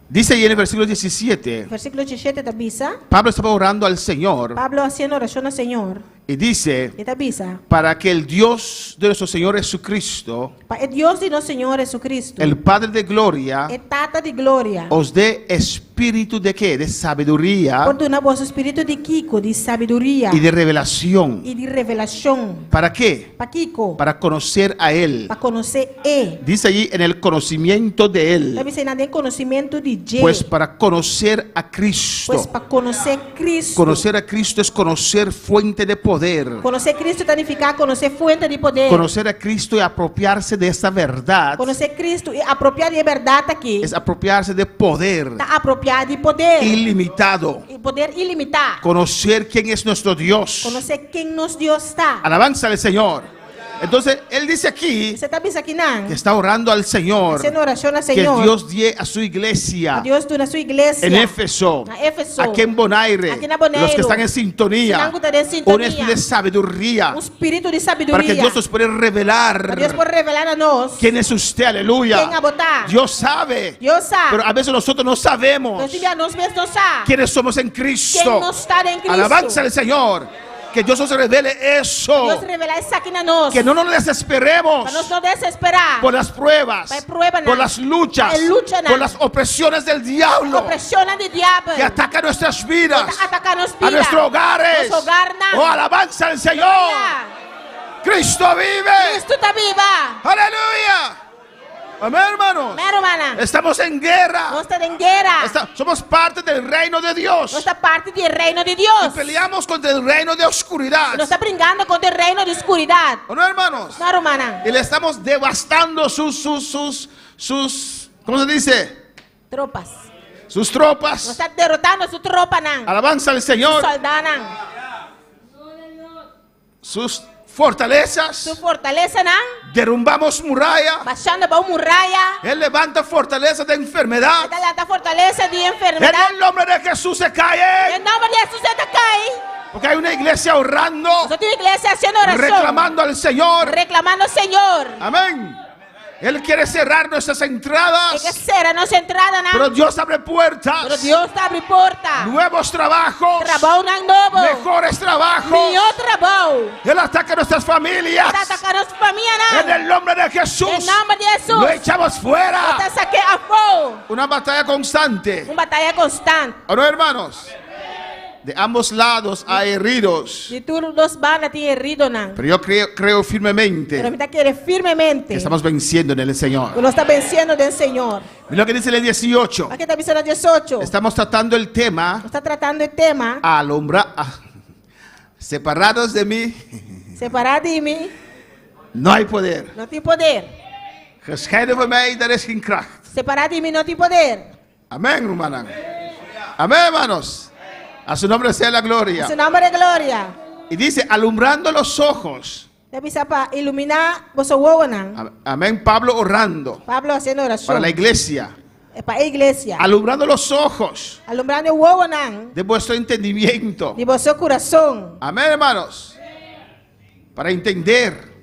Dice ahí en el versículo 17, Versículo 17 da Bíblia. Pablo estaba orando al Señor Pablo haciendo oração ao Senhor. y dice, E da Bíblia. para que el Dios de nuestro Señor Jesucristo, Para o Deus de nosso Senhor Jesus. el Padre de gloria, É tata de glória. os dé espíritu de qué? De sabiduría Por donar vosso espírito de Kiko, de sabedoria y de revelación. e de revelação. ¿Para qué? Para Kiko. Para conocer a Él. Para conhecer Ele. Dice allí en el conocimiento de Él. Deve ser nada em conhecimento de Deus. Pues para conocer a Cristo. Pues para conhecer Cristo. Conocer a Cristo es conocer fuente de poder. Conhecer Cristo significa conhecer fonte de poder. Conocer a Cristo y apropiarse de esta verdad Conhecer Cristo e apropriar de verdade aqui. es apropiarse de poder Está apropriado de poder. ilimitado. E poder ilimitado. Conocer quién es nuestro Dios. Conhecer quem nos Deus está. Alabanza al Señor. Entonces, él dice aquí Você está pensando aqui não? que está orando al Señor Haciendo oração ao que Senhor. Dios dé a su iglesia Deus na sua igreja. en Éfeso, Na Éfeso. aquí en Bonaire, Aquí en Bonaire. los que están en sintonía, Los que están en sintonía. un espíritu de sabiduría, Espírito de para sabedoria. que Dios nos pueda revelar Para Deus pode revelar a nós. quién es usted, aleluya. Quem a botar. Dios sabe, Deus sabe. pero a veces nosotros no sabemos Nós devia nós mesmos não sabe. quiénes somos en Cristo. Quem não está em Cristo. Alabanza al Señor, que Dios nos revele eso, Deus revelar isso aqui na nós. que no nos desesperemos Para nós não desesperar. por las pruebas, Hay pruebas, por ¿no? las luchas, Hay lucha, ¿no? por las opresiones del diablo Opressiona de diabo. que ataca nuestras vidas, Atacar nos a nuestros hogares. Nosso hogar, não. Oh, alabanza al Señor. Aleluia. Cristo vive. Cristo está viva. Aleluya. Amén, hermanos. Minha irmã. Estamos en guerra. Nós estamos em guerra. Somos parte del reino de Dios. Nós estamos parte do reino de Y Deus. peleamos contra el reino de oscuridad. Nós estamos brincando contra o reino de escuridade. ¿O no, hermanos? Minha irmã. Y le estamos devastando sus, ¿cómo se dice? Tropas. Sus Nós tropas. estamos derrotando sua tropa, não. Alabanza al Señor. Soldado, não. Sus fortalezas. Sua fortaleza, não. Derrumbamos muralla. Baixando para uma muralha. Él levanta fortaleza de enfermedad. Está lá a fortaleza de En enfermidade. el nombre de Jesús se cae. Em nome de Jesus, você cai. Porque hay una iglesia orando, Nós temos igreja haciendo oração. reclamando al Señor. Reclamando ao Senhor. Amén. Él quiere cerrar nuestras Tem que entradas, ser a nossa entrada, não. pero Dios abre Pero puertas, Deus abre porta. nuevos trabajos, Trabalho não novo. mejores trabajos. Melhor trabalho. Él ataca a nuestras familias. Está atacando as famílias, En não. el nombre de Jesús, Em nome de Jesus. lo echamos fuera. Está saque a fogo. Una batalla constante. Uma batalha constante. ¿O no, hermanos? De ambos lados hay heridos. De todos os bandas tem herido, não. Pero yo creo Pero firmemente me está querendo firmemente. que estamos venciendo en el Señor. Que nós está vencendo do Senhor. Mira lo que dice el 18. Aqui está dizendo 18. Estamos tratando el tema Está tratando o tema separados de mí, separado de mim, no hay poder. não tem poder. Gescheiden van mij, daar is geen kracht. Separado de mim não tem poder. Amén, hermana. Amén, hermanos. A su nombre sea la gloria. Seu nome é glória. Y dice, alumbrando los ojos. Dia bisa pa iluminar boso wowonan. Amén. Pablo orando Pablo haciendo para oración. la iglesia. Para iglesia. Alumbrando los ojos Alumbrando wowonan. de vuestro entendimiento. De vosso coração. Amén, hermanos. Para entender.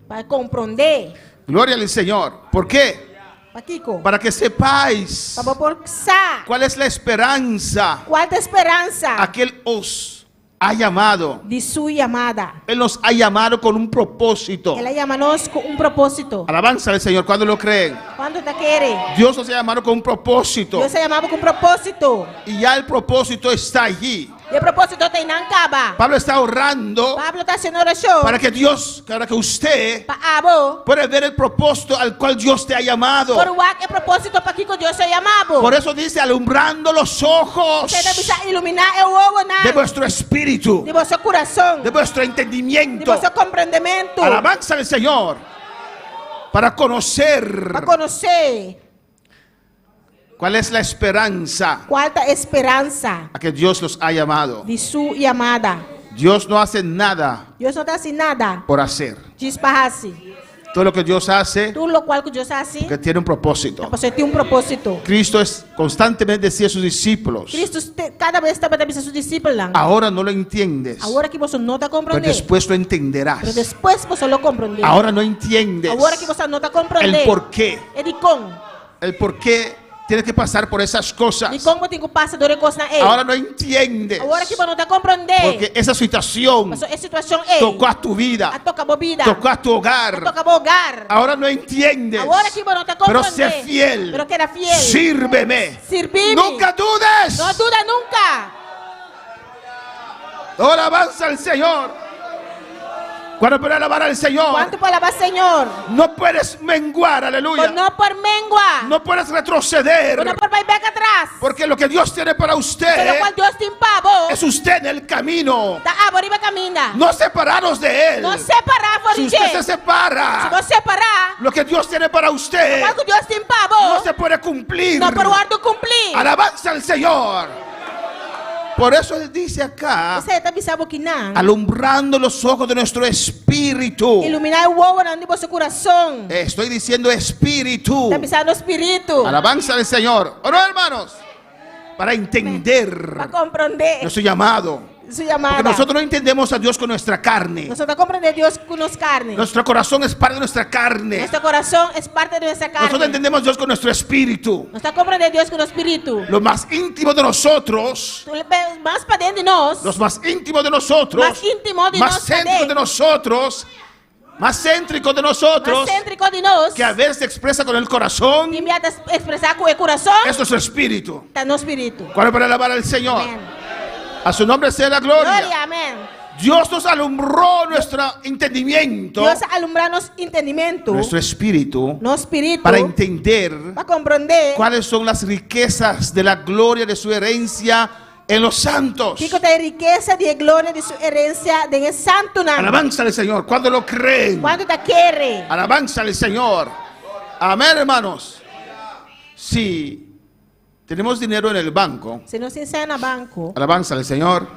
Para compreender. Gloria al Señor. ¿Por qué? Para Kiko. Para que sepáis Para pensar. cuál es la esperanza Qual a esperança a que Él os ha llamado. de sua chamada? Él nos ha llamado con un propósito. Ela chama-nos com propósito. Alabanza al Señor. ¿Cuándo lo creen? Quando te quere? Dios nos ha llamado con un propósito. Deus se chamava com propósito. Y ya el propósito está allí. E o propósito tem não acaba. Pablo está orando Pablo está haciendo oração. para que Dios, para que usted Para abo. pueda ver el propósito al cual Dios te ha llamado. Por o que propósito para que Deus se chamava. Por eso dice, alumbrando los ojos Você precisa iluminar o olho de vuestro espíritu, de vosso coração. de vuestro De entendimiento. vosso compreendimento. Alabanza al Señor. Para conocer Para conhecer cuál es la esperanza qual a esperança a que Dios los ha llamado. de sua chamada. Dios no hace nada Deus não está assim nada. por hacer. Diz para si. Todo lo que Dios hace, Tudo lo qual que Deus assim. que tiene un propósito. Você tem propósito. Cristo constantemente decía a sus discípulos, Cristo cada vez está para seus discípulos. ahora no lo entiendes, Agora que você não está pero compreendendo. después lo Pero entenderás. depois você lo compreende. Ahora no entiendes Agora que você não está compreendendo. el por qué. É de como. El por qué tienes que pasar por esas cosas. De como tem que passar por coisas na ele. Ahora no entiendes Agora que você não está compreendendo. porque esa situación Mas a situação é. tocó a tu vida, Toca a vida. tocó a tu hogar. Toca o hogar. Ahora no entiendes, Agora que você não está pero compreendendo. sé fiel. Pero que era fiel. Sírveme. Servime. Nunca dudes. Não duda nunca. Ahora avanza el Señor. Cuando puedes alabar al Señor, Quanto para alabar Senhor. no puedes menguar, aleluya. Não por mengua. No puedes retroceder, Não por vai back atrás. porque lo que Dios tiene para Pelo usted qual Deus tem pavo. es usted en el camino. Da aboriba caminha. No separados de Él. Não separar por Si usted se Se separa, você separar. lo que Dios tiene para usted Qual que Deus tem pavo. no se puede cumplir. Não por guardo cumprir. Alabanza al Señor. Por eso Él dice acá, Você está pensando que não. alumbrando los ojos de nuestro espíritu. Iluminar o ovo de vosso coração. Estoy diciendo espíritu. Está pensando no espírito. Alabanza al Señor. ¿O no, hermanos? Para entender Para compreender nuestro llamado. sua chamada. Porque nosotros no entendemos a Dios con nuestra carne. Nós estamos compreendendo Deus com nos carne. Nuestro corazón es parte de nuestra carne. Nuestro coração é parte de nossa carne. Nosotros entendemos a Dios con nuestro espíritu. Nós estamos compreendendo Deus com o espírito. Lo más íntimo de nosotros, Mais para dentro de nós. los más íntimos de nosotros, Más íntimo de más nós céntricos também. de nosotros, más céntricos de Mais nosotros, cêntrico de nós. que a veces se expresa con el corazón, Que envia a expressar com o coração. es nuestro espíritu. Está no espírito. ¿Cuál es para alabar al Señor? Amém. A su nombre sea la gloria. Glória, amém. Dios nos alumbró nuestro entendimiento, Deus alumbrar nosso entendimento. nuestro espíritu, No espírito. para entender Para compreender. cuáles son las riquezas de la gloria de su herencia en los santos. Que tem riqueza de glória de sua herência de santo nome. Alabanza al Señor. ¿Cuándo lo creen? Quando te quer. Alabanza al Señor. Amén, hermanos. Si tenemos dinero en el banco, Se não se ensina no banco. alabanza al Señor.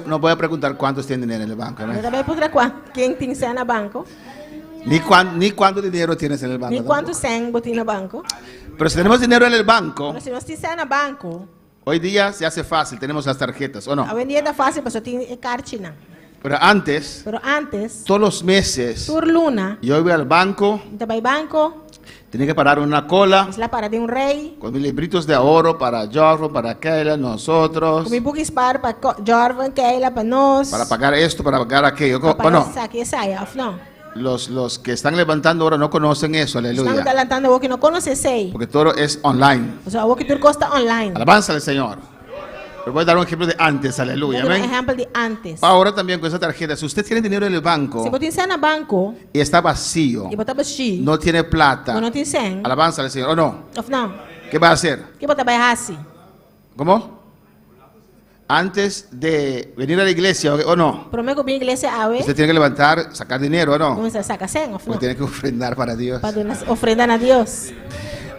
No voy a preguntar cuántos tienen dinero en el banco. Eu amén. também poderia quem tem senha no banco. Ni cuánto dinero tienes en el banco. Nem quanto senha botar no banco. Pero si tenemos dinero en el banco, Mas se nós tem senha no banco, hoy día se hace fácil, tenemos las tarjetas, ¿o no? hoje em dia é fácil, mas só tem cartina. Pero antes, Pero antes, todos los meses, por luna, yo iba al banco, então vai banco, tenía que parar una cola es lá para de rei, con mis libritos de ahorro para Jorro, para Keila, nosotros, com meu book spar para Jorvan, Keila, para nós, para pagar esto, para pagar aquello. para ¿O no? saque saia, não. Los que están levantando ahora no conocen eso, Estamos aleluya. adelantando o que não conhece sei. Porque todo es online. O sea, o que tu costa online. Alabanza al Señor. Pero voy a dar un ejemplo de antes, aleluya. Um amén. exemplo de antes. Ahora también con esa tarjeta, si usted tiene dinero en el banco Se você tem senha no banco, y está vacío, e botar baixi, no tiene plata, não tem senha, alabanza al Señor, ¿o no? não, ¿Qué va a hacer? que botar baixi. ¿Cómo? Antes de venir a la iglesia, ¿o no? Para mim, que a igreja awe, Usted tiene que levantar, sacar dinero, ¿o no? começa a sacar senha, Usted tiene que ofrendar para Dios. para ofrendar a Deus.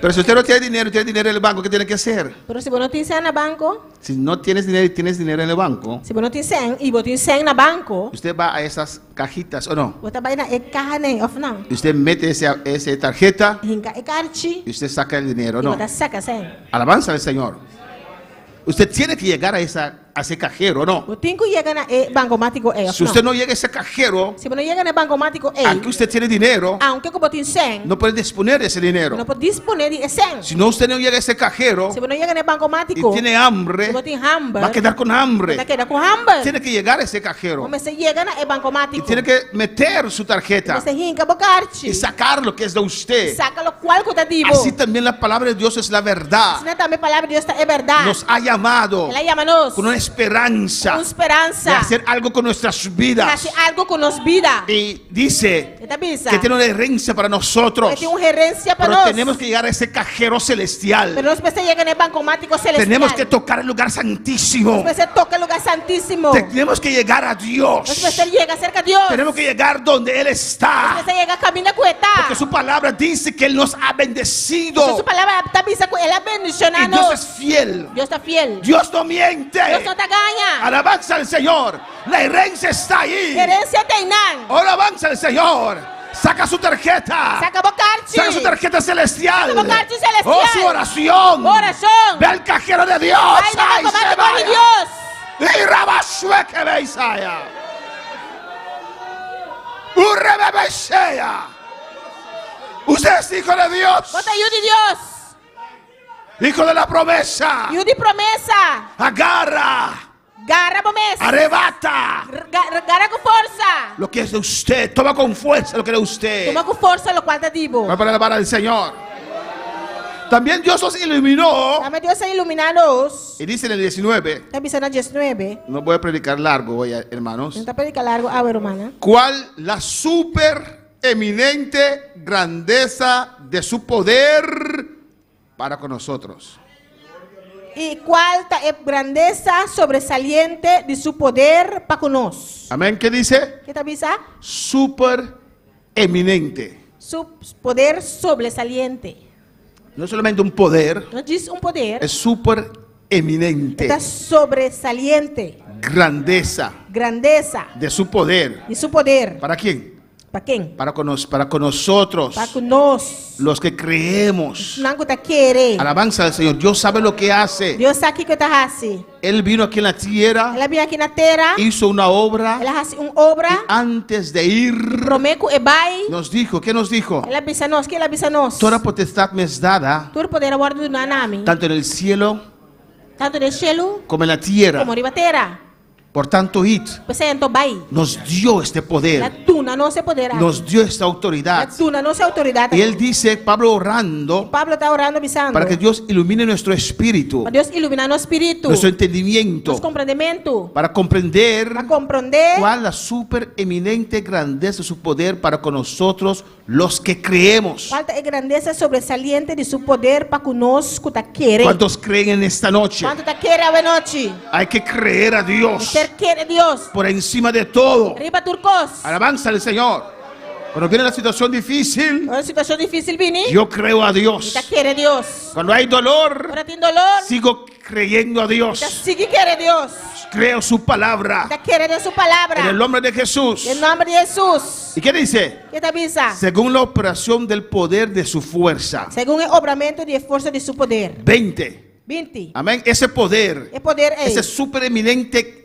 Pero si usted no tiene dinero en el banco, ¿qué tiene que hacer? Pero se você não tem 100 no banco, Si no tienes dinero y tienes dinero en el banco, se você não tem 100 e você tem 100 no banco, usted va a esas cajitas o no. você vai na caixa nem, of não. Y usted mete esa tarjeta Hinka carchi y usted saca el dinero, e no. você saca 100. Alabanza al Señor. Usted tiene que llegar a ese cajero, ¿no? Você tem que chegar na bancomático of Si usted no llega a ese cajero, Se você não chega no bancomático aunque usted tiene dinero, aunque você tem 100, no puede disponer de ese dinero. não pode disponer de 100. Si no usted no llega a ese cajero Se você não chega no y bancomático, tiene se hambre, você tem hambre, va a quedar con você hambre. queda com hambre. Tiene que llegar a ese cajero Como você chega no y bancomático, tiene que meter su tarjeta você hinka o carchi, y sacar lo que es de usted. saca o qual que tá divo. Así también la palabra de Dios es la verdad. Senão também a palavra de Deus é verdade. Nos ha llamado Ela chama-nos con una esperanza com de esperança hacer algo con nuestras de vidas. fazer algo com nos vida. Y dice Você pensa? que tiene una herencia para nosotros. Tem uma gerência para Pero nós. tenemos que llegar a ese cajero celestial. Pero nós precisamos chegar no bancomático celestial. Tenemos que tocar el lugar santísimo. Nós precisamos tocar o lugar santíssimo. Tenemos que llegar a Nós Dios. precisamos chegar cerca de Deus. Tenemos que llegar donde Él Nós está. precisamos chegar caminho com Porque su palabra dice que Él nos ha bendecido. Sua palavra está pensando com ela Y bendicionar Dios nós. es fiel. Deus está fiel. Dios no miente. Deus não está ganha. Alabanza al Señor. La herencia está ahí. Gerência tem não. Alabanza al Señor. Saca su tarjeta. Saca a bocarte. Saca su tarjeta celestial. Saca su tarjeta celestial. Oh, su oración. Oración. Ve al cajero de Dios. Vai no Ay, se bancomático de vaya. Deus. Y rabashue que beisaya. Urrebebeshea. Usted es hijo de Dios. Bota ajuda de Deus. Hijo de la promesa. Ajuda de promessa. Agarra. Garra promessa. Arrebata. Garra com força. Lo que es de usted. Toma con fuerza lo que es de usted. Toma com força o qual está divo. Va para alabar al Señor. También Dios nos iluminó. Também Deus está iluminando-nos. Y dice en el 19. Está pensando na 19. No voy a predicar largo hoy, hermanos. Não está predicando largo. Ah, romana. ¿Cuál la super eminente grandeza de su poder para con nosotros? E qual está a grandeza sobresaliente de su poder para conosco? Amén. ¿Qué dice? Que está pensando? Super eminente. Su poder sobresaliente. No es solamente un poder, Não diz poder. es super eminente. Está sobresaliente. Grandeza Grandeza de su poder. de su poder. ¿Para quién? Para quem? Para con nosotros, Para conosco. los que creemos. Não que está querendo. Alabanza al Señor. Dios sabe lo que hace. Deus sabe o que está fazendo. Él vino aquí en la tierra, Ela vem aqui na terra. hizo una obra. Ela faz obra. Antes de ir, Promeco e vai. nos dijo, ¿qué nos dijo? Ela avisa nós. Que ela avisa nós? Toda potestad me es dada, Todo poder agora do nome. tanto en el cielo Tanto no cielo como en la tierra. como riba terra. Por tanto, id, Você então vai. nos dio este La poder, tuna não se poderá. nos dio esta La autoridad. tuna não se autoridade. Y él dice, Pablo orando, Pablo está orando avisando. para que Dios ilumine nuestro espíritu, Para Deus iluminar nosso espírito. nuestro entendimiento, Nosso compreendimento. para comprender Para compreender cuál la super eminente grandeza de su poder para con nosotros, los que creemos. falta a grandeza sobresaliente de su poder para conosco tá querer. ¿Cuántos creen en esta noche? Quanto tá querer a noite? Hay que creer a Dios Ser querer Deus. por encima de todo. Riba turcos. Alabanza al Señor. Cuando viene la situación difícil, Uma situação difícil vini. yo creo a Dios. Tá querer Deus. Cuando hay dolor, Agora tem dolor. sigo creyendo a Tá Dios. sigue querer Deus. Creo su palabra. Tá querendo a sua palavra. En el nombre de Jesús. Em nome de Jesus. ¿Y qué dice? Que tá pensa? Según la operación del poder de su fuerza. Segundo o obramento de força de seu poder. 20. 20. Amén. Ese poder, É poder aí. ese supereminente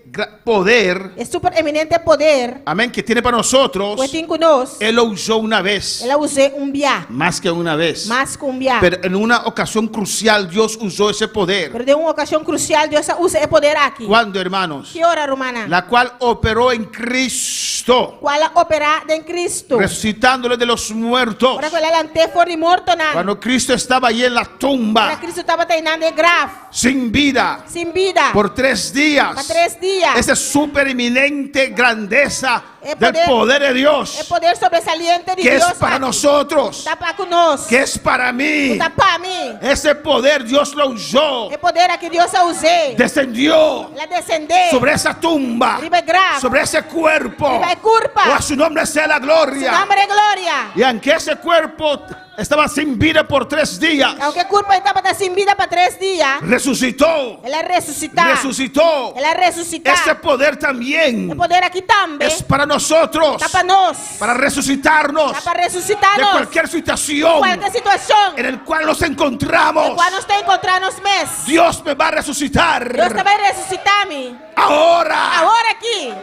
poder, É super eminente poder. amén, que tiene para nosotros, O tem conosco. Él lo usó una vez, Ela usou biá. más que una vez. Mais com biá. Pero en una ocasión crucial Dios usó ese poder. Pero de uma ocasião crucial, Deus usa o poder aqui. ¿Cuándo, hermanos? Que hora, romana? La cual operó en Cristo, Qual a operar em Cristo. resucitándole de los muertos. Para que ela ante for de morto, não. Cuando Cristo estaba allí en la Para tumba, Cristo estava treinando em grave. sin vida, Sem vida. por 3 días. Para 3 dias. Esa supereminente grandeza del poder de El Dios, poder sobresaliente de que Dios. es para nosotros, Está para conosco. que es para mí. Está para mim. Ese poder Dios lo usó, El poder que Dios usou. descendió La descender. sobre esa tumba, Ribe grave. sobre ese cuerpo. Ribe curpa. O a su nombre sea la Su gloria. nombre es gloria. Y aunque ese cuerpo estaba sin vida por 3 días, Aunque curpa estava sin vida para 3 dias. resucitó. Ela resucitar. Resucitó. Ela resucitar. Ese poder también El poder aqui também. es para nosotros, Está para nós. para resucitarnos Está para de ressuscitar-nos. cualquier situación Qualquer situação. en el cual nos No encontramos. qual nós está encontrando mes. Dios me va a resucitar Deus vai ressuscitar-me. ahora. Agora aqui.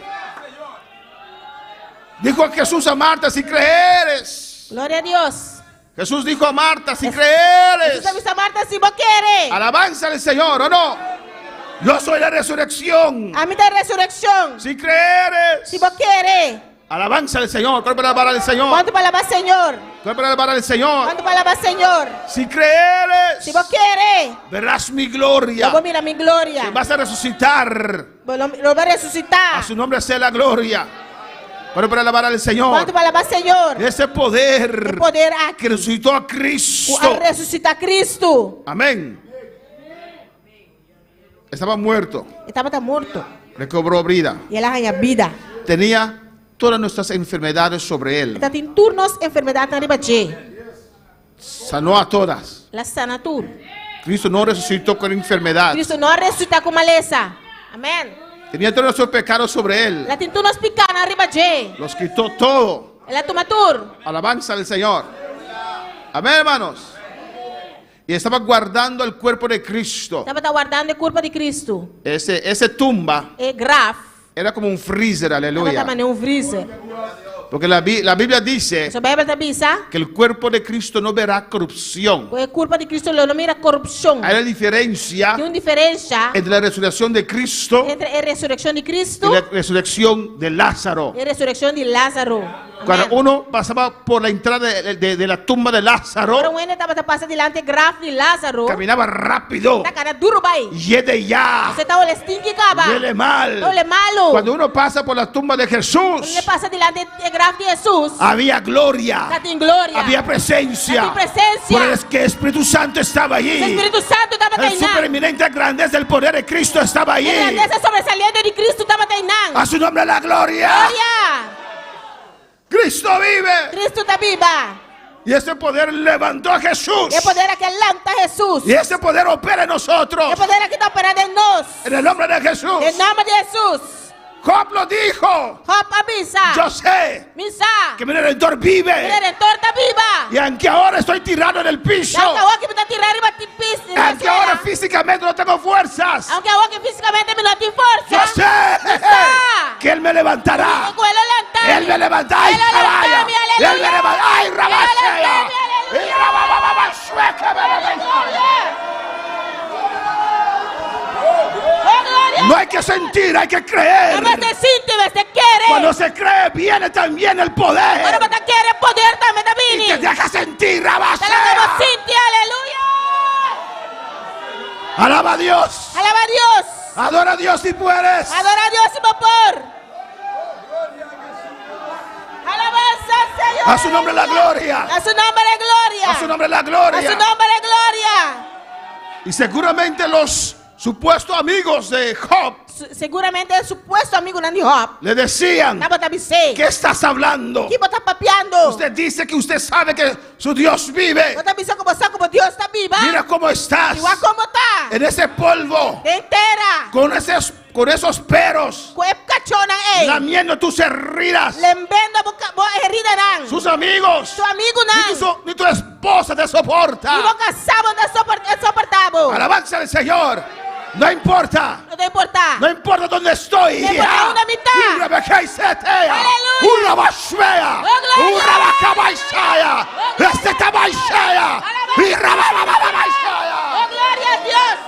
Dijo Jesús a Marta: si creeres. Glória a Deus. Jesús dijo a Marta: si Jesus creeres. avisou a Marta se vos querer. Alabanza al Señor, ¿o no? Yo soy la resurrección. A mim da ressurreição. Si creeres. Se vos querer. Alabanza al Señor. ¿Cuál para alabar al Señor? Quanto para alabar Senhor? ¿Cuál para alabar al Señor? Quanto para alabar Senhor? Si creeres, Se vos querer. verás mi gloria. Eu vou mirar minha glória. Te vas a resucitar. Lo vai ressuscitar. A su nombre sea la gloria. ¿Cuál para alabar al Señor? Quanto para alabar Senhor? Ese poder O poder que aqui. resucitó a A Cristo. ressuscitar Cristo. Amén. Estaba muerto, Estava morto. recobró vida. E ela ganha vida. Tenía todas nuestras enfermedades sobre él. Está tem turnos enfermidade na riba de. Sanó a todas. La sanatura. Cristo no resucitó con enfermedad. Cristo não ressuscita com maleza. Amém. Tenía todos nuestros pecados sobre él. Ela tem turnos picar na riba de. Los quitó todo. Ela toma tur. Alabanza al Señor. Amén, hermanos. Y estaba guardando el cuerpo de Cristo. Estava guardando a culpa de Cristo. Ese tumba É grave. era como un freezer, Estava aleluya. também um freezer. Porque la Biblia dice Sua Bíblia está bisa. que el cuerpo de Cristo no verá corrupción. A culpa de Cristo não mira corrupção. Hay una diferencia Tem uma diferença entre la resurrección de Cristo entre a ressurreição de y Cristo la resurrección de Lázaro. e a ressurreição de Lázaro. Cuando Amém. uno pasaba por la entrada de la tumba de Lázaro, Agora o ene estava passando diante grave de Lázaro. caminaba rápido, Tá cara duro vai. yede ya, Você tá olhando stinky caba. huele mal. Olha malo. Cuando uno pasa por la tumba de Quando Jesús, ele passa diante de grave de Jesus. había gloria, Tá tem glória. había presencia, Tá tem presença. por el que Espíritu Santo estaba O allí. Espírito Santo estava El treinando. supereminente grandeza del poder de Cristo estaba A allí. grandeza sobresaliente de Cristo estava treinando. A su nombre la gloria. Glória. Cristo vive. Cristo está viva. Y ese poder levantó a Jesús. E o poder que levanta Jesus. Y ese poder opera en nosotros. E o poder que está operando em nós. En el nombre de Jesús. Em nome de Jesus. Job lo dijo. Hop avisa. Yo sé Misa. que mi Redentor O vive. Redentor está viva. Y aunque ahora estoy tirado en el piso, Aunque agora que me está tirando e bate piso. aunque ahora físicamente no tengo fuerzas, Aunque agora que fisicamente me não tem yo força. sé Misa. que Él me levantará. Com ele levanta. Él me levanta. ¡Ay, caballa! Él me levanta. ¡Ay, rabasea! ¡Y rabababa, sueca, no hay que sentir, hay que creer. Mas você sente, você quer. Cuando se cree, viene también el Quando poder. você quer poder também está Y te vindo. deja sentir, Ela rabasea. como sente, aleluia. Alaba a Dios. Alaba a Deus. Adora a Dios si puedes. Adora a Deus, meu por. Alabanza al Señor. A su nombre la gloria. A su nombre de gloria. A su nombre la A su gloria. nombre de gloria. Y seguramente los supuestos amigos de Job Seguramente el supuesto amigo Nandi Hop. le decían: Tá botando você. ¿qué estás hablando? Que botar papeando. Usted dice que usted sabe que su Dios vive. Botar missão como Deus está viva. Mira cómo estás Igual como tá. en ese polvo, Inteira. con esos peros, Com a cachona, ei. lamiendo tus heridas. Lembendo a boa herida não. Sus amigos, Su amigo não. ni tu esposa te E soporta. vou casar, é soportável. Alabanza al Señor. No importa. Não tem importar. No importa dónde estoy. No importa una mitad. Una bequeisetea. Aleluya. Una bashmea. Oh, gloria. Una bacabaishaya. Oh, gloria. Este tabaishaya. Alabanza. Y rababababaishaya. Oh, glória a Deus.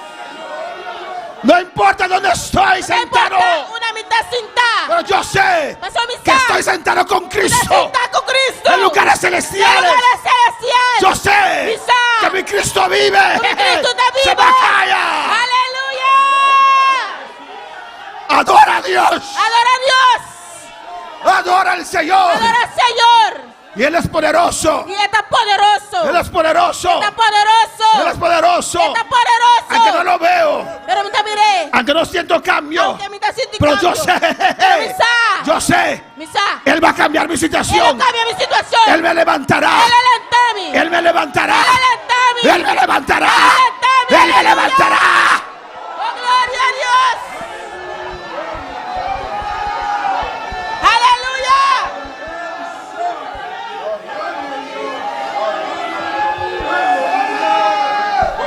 No importa dónde estoy Não sentado. importa uma mitad sentar. Pero yo sé Mas eu me que estoy sentado con Cristo sentar com Cristo. en lugares Em celestiales. lugares celestiais. Yo sé Quizá. que mi Cristo vive. Porque Cristo está Se vivo. bajaya. Aleluia. Adora a Dios. Adora a Deus. Adora Adora al Señor. Adora al Señor. Y Él es poderoso. Y está poderoso. Él es poderoso. Está poderoso. Él es poderoso. Está poderoso. Aunque no lo veo. Pero me miré. Aunque no siento cambio. Aunque me está sintiendo Pero yo cambio. sé. Pero me sa. Yo sé. Me sa. Él va a cambiar mi situación. Él cambia mi situación. Él me levantará. Él alenta a mí. Él me levantará. Él alenta a mí. Él me levantará. Él alenta a mí. Él me Aleluya. levantará. Oh, gloria a Dios. Aleluya.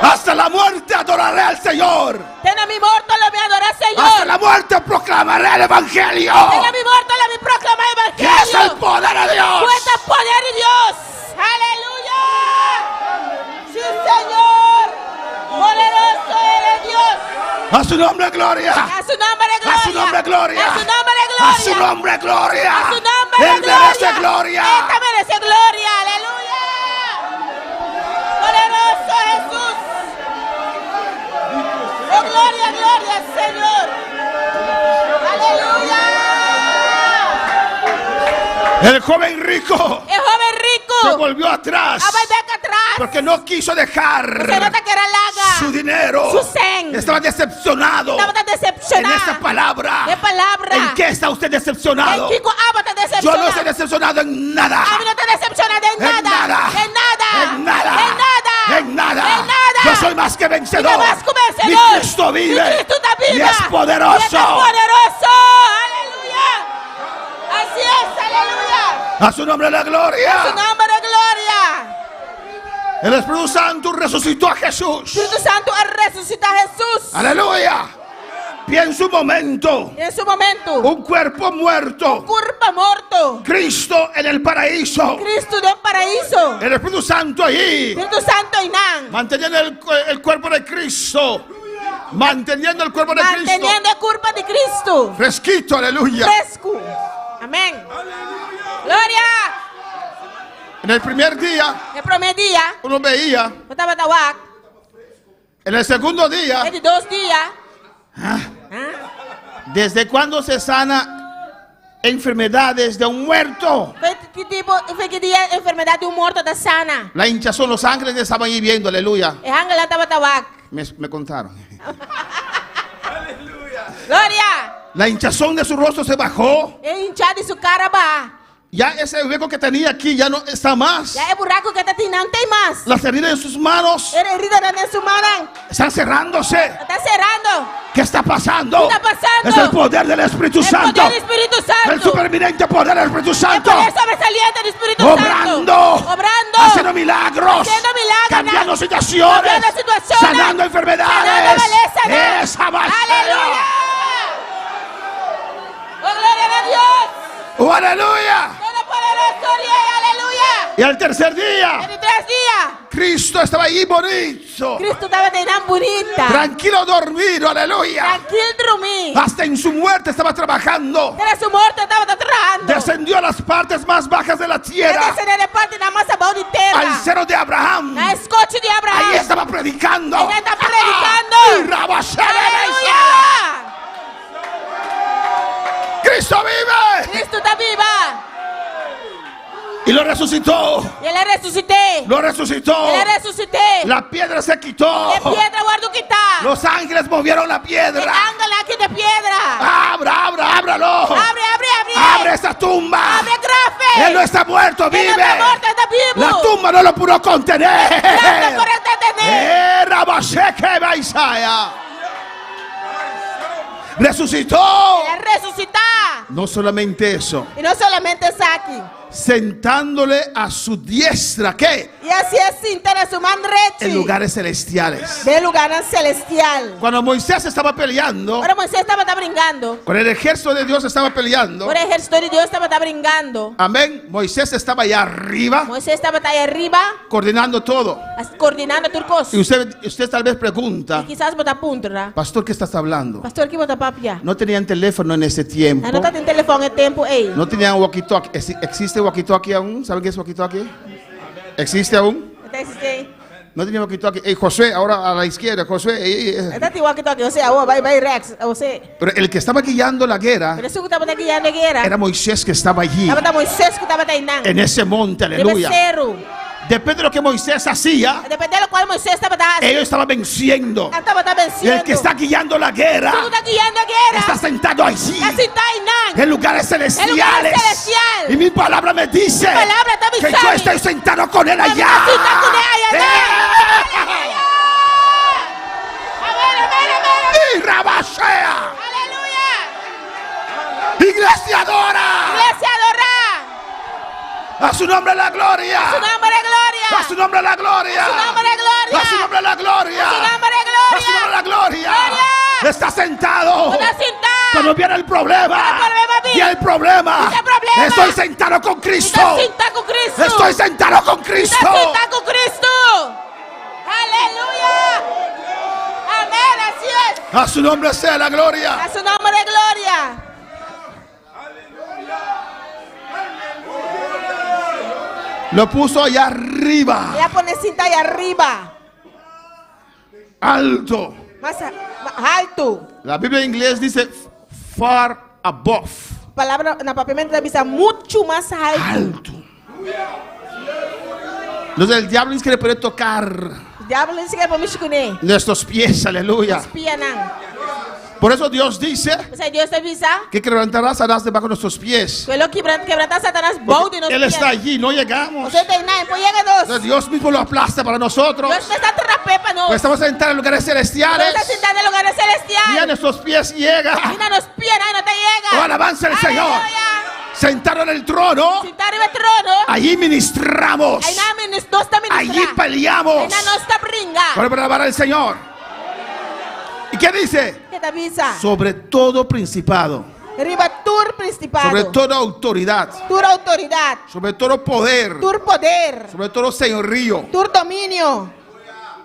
Hasta la muerte adoraré al Señor. Tena mi morto la me adora al Hasta Señor. la muerte proclamaré el Evangelio. Tena mi morto la me proclama el Que es el evangelio. poder de Dios. Cuenta poder de Dios. Aleluya. Sí, Señor. Poderoso eres Dios. A su nombre gloria. A su nombre de gloria. A su nombre gloria. A su nombre de gloria. A su nombre gloria. A su nombre de Él merece gloria. Esta merece gloria. Aleluya. Poderoso Jesús. Oh, gloria, gloria al Señor. Aleluya. El joven rico El joven rico. se volvió atrás A volver acá atrás. porque no quiso dejar Porque no te quiera laga. su dinero. Su sen. Estaba decepcionado Estaba tan en decepcionado. esta palabra. ¿Qué palabra? ¿En qué está usted decepcionado? En Kiko Abba te Yo decepciona. no estoy decepcionado en nada. A mí no te decepciona de En nada. nada. En nada. En nada. En nada. En nada. En nada. Yo soy más que vencedor. Yo más que vencedor. Mi Cristo vive. Mi Cristo está viva. Y es poderoso. Y es poderoso. Aleluya. Así es. Aleluya. A su nombre la gloria. Su nombre de gloria. El Espíritu Santo resucitó a Jesús. Espíritu Santo resucita a Jesús. Aleluya. Piensa un momento. En su momento. Un cuerpo muerto. Curva muerto. Cristo en el paraíso. Cristo del paraíso. El Espíritu Santo ahí. Espíritu Santo Inán. Manteniendo el cuerpo de Cristo. Manteniendo el cuerpo de Cristo. Manteniendo la curva de Cristo. Fresquito, aleluya. Fresco. Amén. Gloria. En el primer día El primer día. uno veía. Estaba tawak. En el segundo día. En 2 días. ¿Desde cuándo se sana enfermedades de un muerto? Fue que día enfermedad de un muerto está sana. La hinchazón, los ángeles estaban ahí viendo, aleluya. El ángel estaba tawak. Me contaron. Gloria. La hinchazón de su rostro se bajó. El hinchado de su cara va. Ya ese hueco que tenía aquí ya no está más. Ya el buraco que está tirando no tem más. Las heridas en sus manos El herida en su mano. están cerrándose. Está cerrando. ¿Qué está pasando? ¿Qué está pasando? Es el poder del Espíritu El Santo. poder del Espíritu Santo. El supereminente poder del Espíritu El Santo. poder sobresaliente del Espíritu Obrando. Santo. Obrando. Haciendo milagros. Haciendo milagros. Cambiando situaciones. Cambiando situaciones. Sanando enfermedades. Sanando maleza. Esa va a ser. Aleluya. Oh, gloria a Dios. ¡Oh, aleluya! Todopoderoso Dios. Aleluya. Y al tercer día, En 3 días. Cristo estaba ahí bonito. Cristo estaba tan bonita. Tranquilo dormido, aleluya. Tranquilo dormir. Hasta en su muerte estaba trabajando. Era su muerte estaba trabajando. Descendió a las partes más bajas de la Era tierra. descender de parte de la masa bajo de tierra. Al seno de Abraham. La escoche de Abraham. Ahí estaba predicando. Ella está predicando. Y Rabashele Aleluya. Cristo vive. Cristo está viva. Y lo resucitó. Y él resucité. Lo resucitó. Él resucité. La piedra se quitó. De piedra guardo quitar. Los ángeles movieron la El piedra. ángel aquí de piedra. Ábralo. Abre. Abre esa tumba. Abre grafe. Él no está muerto, Él vive. no está muerto, está vivo. La tumba no lo pudo contener. Gracias por entender. Rabasheke Baisaya. Resucitó. Él resucita. No solamente eso, Y no solamente es aquí. sentándole a su diestra, ¿qué? Y así es sin tener su mano derecha. En lugares celestiales. De lugar celestial. Cuando Moisés estaba peleando, Ahora Moisés estaba brincando. con el ejército de Dios estaba peleando. Ahora el ejército de Dios estaba brincando. Amén. Moisés estaba allá arriba, Moisés estaba ahí arriba, coordinando todo. coordinando turcos. Y usted tal vez pregunta, Y quizás bota punta. pastor, ¿qué estás hablando? Pastor, ¿qué bota papia? No tenían teléfono en ese tiempo. Anota en teléfono el tiempo, ey. No tenían walkie-talkie. ¿Existe walkie-talkie aún? ¿Saben qué es walkie-talkie? ¿Existe aún? Existe. No tenía walkie-talkie. Josué, ahora a la izquierda, Josué. Ito tiwaki-talkie Jose, awo, bye Rex, Jose. Pero el que estaba guiando la guerra Pero sugo tama tayo yan nagera. era Moisés, que estaba allí Tama ta Moises ko tama tayo nang. en ese monte, aleluya. Depende de lo que Moisés hacía, Depende de lo cual Moisés tama taas. ellos estaban venciendo. Ang tama ta Y venciendo. el que está guiando la guerra Sugo ta yan nagera. está sentado allí Kasi tayo nang. en lugares celestiales. celestial. Y mi palabra me dice palabra también que yo sabe. estoy sentado con él allá. Senta ko na ayan na. Y rabashea. Aleluya. Iglesia adora. Iglesia adora. A su nombre la gloria. Su nombre de gloria. A su nombre la gloria. Su nombre de gloria. A su nombre la gloria. Su nombre de A gloria. su nombre la gloria. Gloria. Está sentado. Está sentado. Cuando viene el problema. Cuando el problema viene. Y el problema. Dice problema. Estoy sentado con Cristo. Está sentado con Cristo. Estoy sentado con Cristo. Está sentado con Cristo. Aleluya. Amén, así es. A su nombre sea la gloria. A su nombre de gloria. Lo puso allá arriba. Ella pone cinta ahí arriba. Alto. Más alto. La Biblia en inglés dice far above. Palabra na papiamento bisa mucho más alto. Alto. Entonces el diablo dice que le puede tocar Diablo dice que por mí shikune. nuestros pies, aleluya. Espía nan. Por eso Dios dice O sea, Dios te avisa que quebrantará a Satanás debajo de nuestros pies. que lo quebranta Satanás baudo y nos Él está allí, no llegamos. O sea, te nada, pues llega Entonces dos. Dios mismo lo aplasta para nosotros. Dios te está trapepa no. Pues estamos sentados en lugares celestiales. Está sentado en lugares Y a celestiales. nuestros pies llega. Mira, nos pía, no te Oh, llega. alabanza al Señor. Aleluya. Sentado en el trono. Sentado arriba del trono. Allí ministramos. Ahí nada, no está ministra. Allí peleamos. Ahí nada, no está bringa. Para alabar al Señor. ¿Y qué dice? ¿Qué te avisa? Sobre todo principado. Arriba tur principado. Sobre toda autoridad. Tur autoridad. Sobre todo poder. Tur poder. Sobre todo señorío. Tur dominio.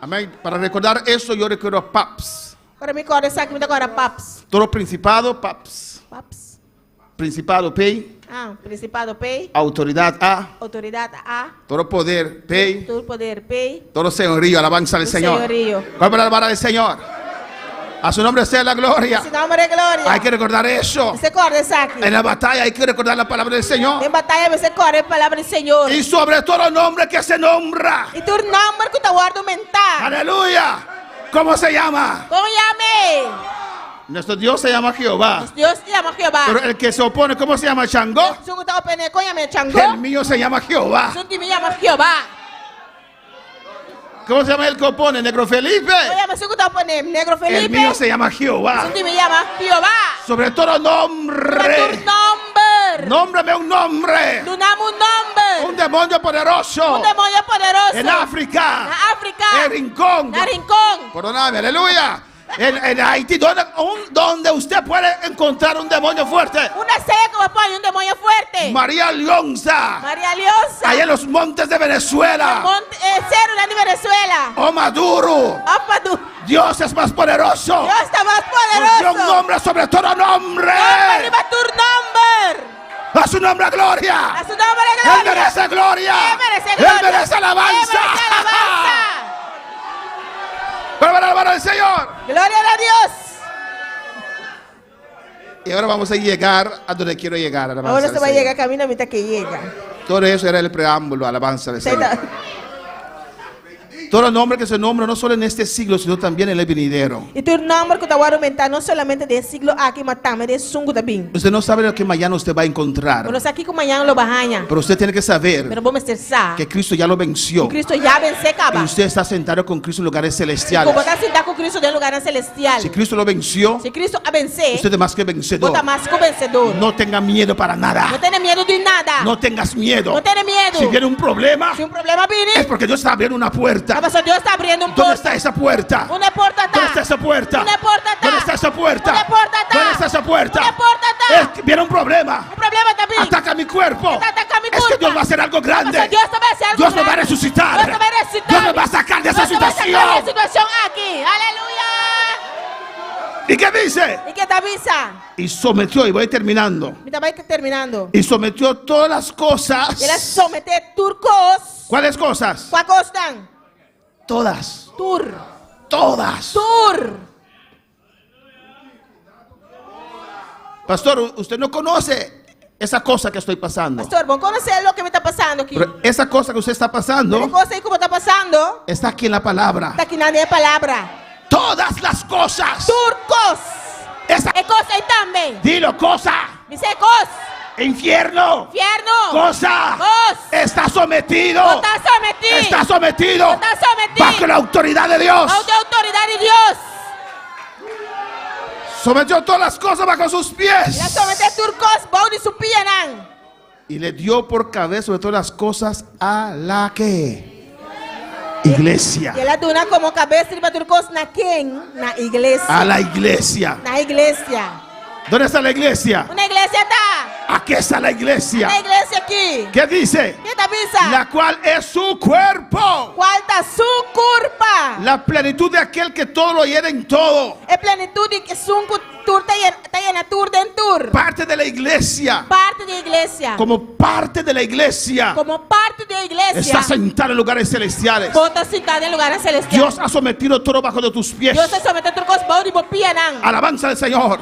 Amén. Para recordar eso yo recuerdo a Paps. Para mí, corre saque, me toca paps. Todo principado, Paps. Paps. Principado, P. Principado, pay. Autoridad, A. Autoridad, A. Todo poder, P. Tur poder, pay. Todo señorío, alabanza al Tu Señor. señorío. ¿Cuál para alabar al Señor? A su nombre sea la gloria. Su nombre de gloria. Hay que recordar eso. Se corre saque. En la batalla hay que recordar la palabra del Señor. En batalla se corre palabra del Señor. Y sobre todo nombre que se nombra. Y tu nombre que te guardo mental. Aleluya. ¿Cómo se llama? ¿Cómo llame? Nuestro Dios se llama Jehová. Dios llama Jehová. Pero el que se opone, ¿cómo se llama? Changó. Su que te opene, ¿cómo llame Chango? El mío se llama Jehová. Su que me llama Jehová. ¿Cómo se llama el que opone? Negro Felipe. ¿Cómo llama su que te opene? Negro El Felipe. mío se llama Jehová. Su que me llama Jehová. Sobre todo Tu nombre. nombre. Nómbrame un nombre. Tu nombre, un nombre. Un demonio poderoso. Un demonio poderoso. En África. En África. En Rincón. En Rincón. Perdóname, aleluya. En Haití, donde usted puede encontrar un demonio fuerte. Una sella que va a poner un demonio fuerte. María Leonza. María Liosa. Allá en los montes de Venezuela. Cero de Venezuela. Oh Maduro. Apadu. Dios es más poderoso. Dios está más Porque un poderoso. nombre sobre todo nombre. Arriba tu nombre. A su nombre gloria. A su nombre de Él gloria. merece gloria. Él merece gloria. Él merece alabanza. Él merece alabanza. Para alabar al Señor. Gloria a Dios. Y ahora vamos a llegar a donde quiero llegar. Alabanza Ahora al se va a Señor. llegar camino a mitad que llega. Todo eso era el preámbulo, alabanza al Señor. Todo nombre que se nombra no solo en este siglo, sino también en el venidero. Y tu nombre que te voy a aumentar no solamente del siglo aquí, mas también de sungo también. Usted no sabe lo que mañana usted va a encontrar. Bueno, aquí como mañana lo bajaña. Pero usted tiene que saber Pero vos me estás. que Cristo ya lo venció. Cristo ya vence Y caba. usted está sentado con Cristo en lugares Como celestiales. estás sentado con Cristo en lugar celestial. Si Cristo lo venció, Si Cristo ha vencido, usted es más que vos vencedor. estás más que vencedor. No tenga miedo para nada. No tienes miedo de nada. No tengas miedo. No tienes miedo. Si viene un problema, Si un problema es viene, porque Dios está abriendo una puerta. Dios está abriendo un ¿Dónde puerta. está esa puerta? Una puerta está. ¿Dónde está esa puerta? Una puerta está. ¿Dónde está esa puerta? Una puerta está. ¿Dónde está esa puerta? Una puerta está. Es que viene un problema. Un problema también. Ataca mi cuerpo. Ataca mi Es que cuerpo. Dios va a hacer algo grande. O sea, Dios te va a hacer algo Dios me va a grande. resucitar. Dios te va a resucitar. Dios me va a sacar de esa Dios te va a sacar de situación. esa situación aquí. Aleluya. ¿Y qué dice? ¿Y qué te avisa? Y sometió, y voy terminando. Mira, va terminando. Y sometió todas las cosas. Y la somete turcos. ¿Cuáles cosas? ¿Cuál costan? Todas. Tur. Todas. Tur. Pastor, usted no conoce esa cosa que estoy pasando. Pastor, ¿vos conocés lo que me está pasando aquí? Pero esa cosa que usted está Essa pasando coisa aí como está passando, está aquí en la palabra. está aqui na minha palavra. Todas las cosas. Turcos. Esa, É coisa aí também. dilo, cosa. Dice cos. Infierno. Infierno. Cosa. Cos. Está sometido. Não está sometido. Está sometido. Não está sometido. Bajo la autoridad de Dios. Ao de autoridade de Deus. Sometió todas las cosas bajo sus pies. Ela somente turcos, bom de supianan. Y le dio por cabeza sobre todas las cosas a la que iglesia. E ela dona como cabeça de turcos na quem? Na igreja. A la iglesia. Na igreja. ¿Dónde está la iglesia? Uma igreja está. Aquí está la iglesia. Na igreja aqui. ¿Qué dice? Que tá pensa? La cual es su cuerpo. Qual tá sua curpa? La plenitud de aquel que todo lo llena en todo. É plenitude que sua tur tá na tur dentro. Parte de la iglesia. Parte da igreja. Como parte de la iglesia. Como parte da igreja. Está sentado en lugares celestiales. Bota sentada em lugares celestiais. Dios ha sometido todo bajo de tus pies. Deus se somete a turcos bom de bopianan. Alabanza del Señor.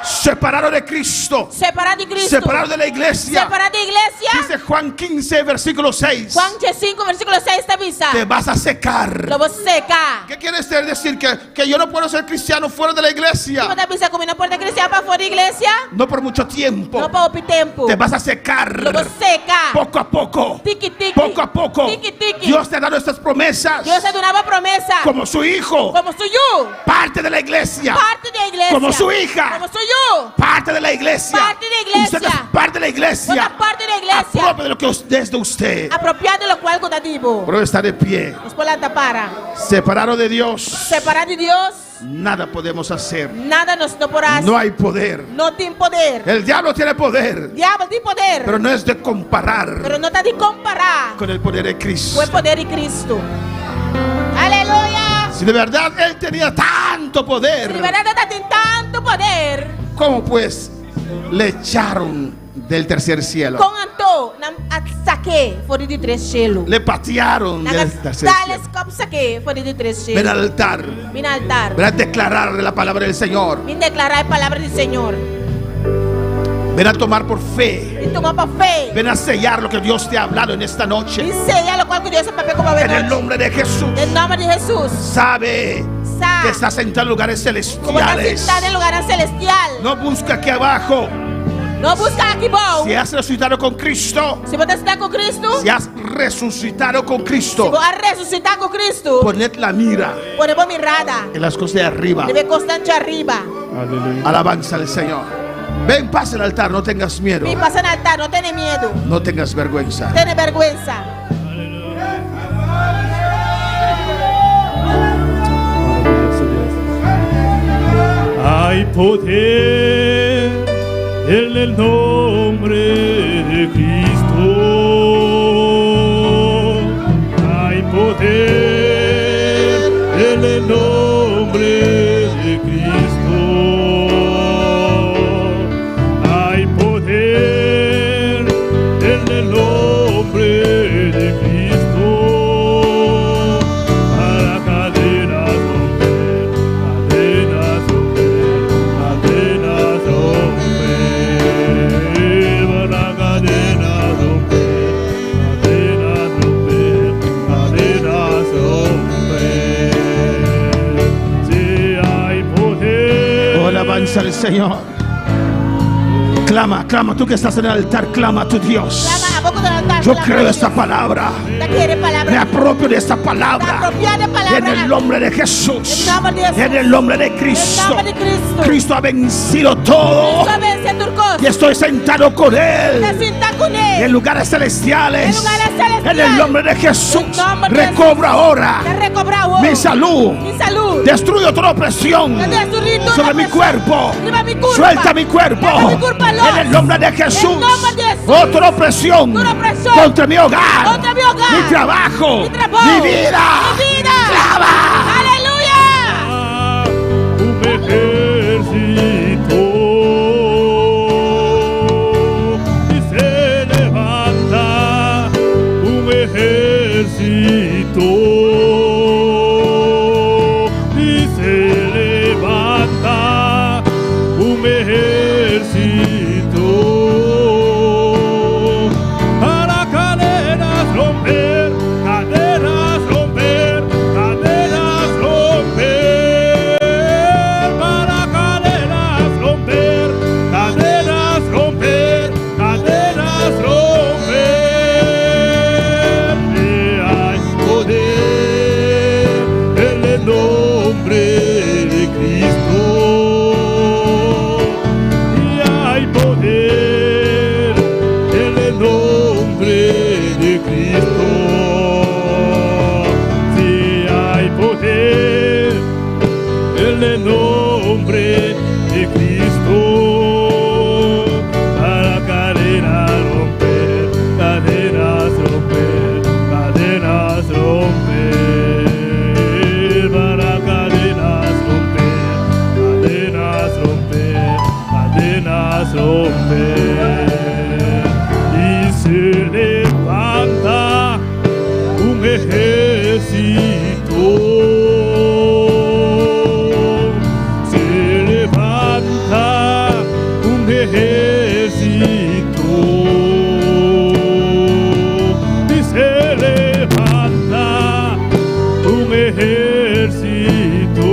Separado de Cristo. Separado de Cristo. Separado de la iglesia. Separado da igreja. Dice Juan 15, versículo 6. Juan 5, versículo 6 está avisa. Te vas a secar. Lo vou secar. ¿Qué quiere decir? Que yo no puedo ser cristiano fuera de la iglesia. Como está avisa como não pode cristiano para fora da igreja? No por mucho tiempo. Não para o tempo. Te vas a secar. Lo vou secar. Poco a poco. Tiki tiki. Poco a poco. Tiki tiki. Dios te ha dado estas promesas. Deus te donava promessa. Como su hijo. Como sou eu. Parte de la iglesia. Parte da igreja. Como su hija. Como sou eu. Parte de la iglesia. Parte de la iglesia. Usted es parte de la iglesia. Outra parte da igreja. Apropia de lo que es de usted. Apropriado de lo cual contativo. Pero está de pie. Os polanta para. Separado de Dios. Separado de Deus, Nada podemos hacer. nada nos não porás. No hay poder. Não tem poder. El diablo tiene poder. Diabo tem poder. Pero no es de comparar Pero não está de comparar con el poder de Cristo. com o poder de Cristo. Aleluia. Si de verdad Él tenía tanto De poder, verdade está tem tanto poder. ¿cómo pues le echaron del tercer cielo? Com Antô, na saque fora de 3 selo. Le patearon Na del tercer tales cielo. cop saque fora de 3 Ven selo. al altar. Vim ao altar. Ven a declarar la palabra del Señor. Vim declarar a palavra do Senhor. Ven a tomar por fe. Vim tomar para fé. Ven a sellar lo que Dios te ha hablado en esta noche. Vim sellar o qual que Deus papel como a En el verdade. nombre de Jesús. Em nome de Jesus. Sabe que está sentado en lugares Como está celestiales. sentado em lugar celestial. No busca aquí abajo. Não busca aqui bom. Si has resucitado con Cristo, Se você está com Cristo, si has resucitado con se Cristo, você ressuscitar com Cristo, poned la mira ponemos mirada. en las cosas de arriba. Deve constante arriba. Alabanza al Señor. Ven, pasa al altar, no tengas miedo. Vem passar no altar, não tenha medo. No tengas vergüenza. Não tenha vergonha. Hay poder en el nombre de Cristo. Hay poder en el nombre de Cristo. Hay poder en el nombre de Cristo. Para cadenas romper, cadenas romper, cadenas romper. Para cadenas romper, cadenas romper, cadenas romper. Si hay poder. Oh, alabanza al Señor. Clama, clama, tú que estás en el altar, clama a tu Dios. Clama a boca do altar. Yo creo esta palabra. Te quiere Me palavra. apropio de esta Te palabra. apropia de palavra. En el nombre de Jesús. En nombre de Jesús. En el nombre de En Cristo. nombre de Cristo. Cristo ha vencido todo. Só vence turcos. Y estoy sentado con Te Él sienta com en ele. lugares celestiales. En lugares celestiales. En el nombre de Jesús. En nombre de Recobro ahora Te recobrar o mi salud. Mi salud. Destruyo toda opresión Te destruí toda sobre mi opresión. cuerpo. Sobre mi culpa. Suelta mi cuerpo. Suelta mi culpa, Lord. En el nombre de Jesús. En nombre de Jesús. Otra opresión. Toda opresión. Contra mi hogar. Contra mi hogar. Mi trabajo. Mi trabajo. Mi vida. Mi vida. Clama. Aleluya. Un ejército y se levanta un ejército de Cristo. Para cadenas romper, cadenas romper, cadenas romper. Para cadenas romper, cadenas romper, cadenas romper. Y se levanta un ejército. Se levanta un ejército. Y se levanta un ejército.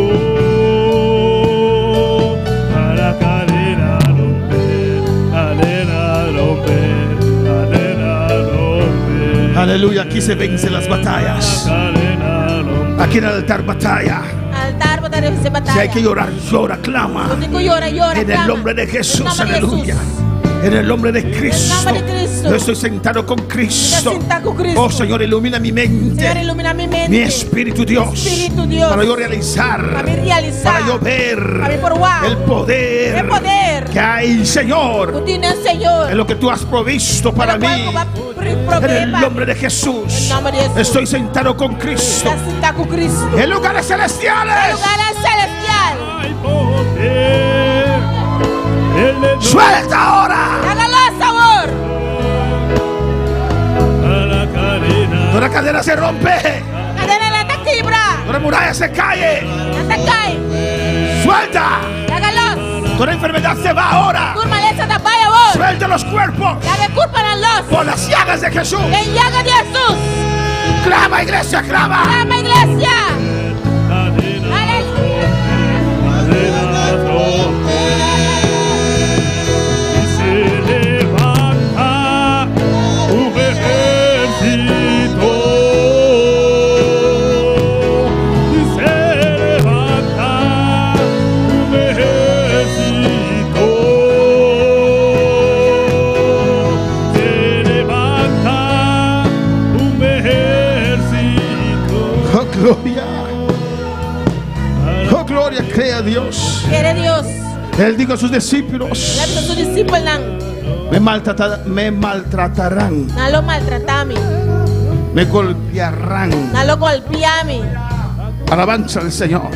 Para cadena romper, cadena romper, cadena romper. Aleluya, aquí se vencen las batallas. Cadena romper. Aquí en el altar batalla. Altar batalla se Si batalla. hay que llorar, llora, clama. Contigo llora, llora, En el clama. nombre de Jesús, En el nombre de aleluya. Jesús. En el nombre de Cristo. nombre de Cristo. Yo estoy sentado con Cristo. Estoy sentado con Cristo. Oh Señor, ilumina mi mente. Señor, ilumina mi mente. Mi espíritu Dios. Espíritu Dios. Para yo realizar. Para mí realizar. Para yo ver. Para mí probar. El poder. El poder. Que hay, Señor. Tú tienes, Señor. En lo que tú has provisto para mí. En el nombre de Jesús. En el nombre de Jesús. Estoy sentado con Cristo. Estás sentado con Cristo. En lugares celestiales. En lugares celestial. Hay poder en el nombre. Suelta ahora. Hágalo, sabor. A la cadena. Toda cadena se rompe. Cadena la quiebra. Toda muralla se cae. Hasta cae. Suelta. Hágalo. Toda enfermedad se va ahora. Tu maleza te vaya vos. Suelta los cuerpos. La de culpa en los. Por las llagas de Jesús. En llaga de Jesús. Clama, iglesia, clama. Llama, iglesia. Cadena. Aleluya. Cadena romper. Y se levanta un ejército. Y se levanta un ejército. Se levanta un ejército. Oh, gloria. Oh, gloria, crea a Dios. Quiere Dios. Él dijo a sus discípulos: La vida de sus discípulos me maltratarán, no lo maltratami. me golpearán. No lo golpeami. Alabanza al Señor.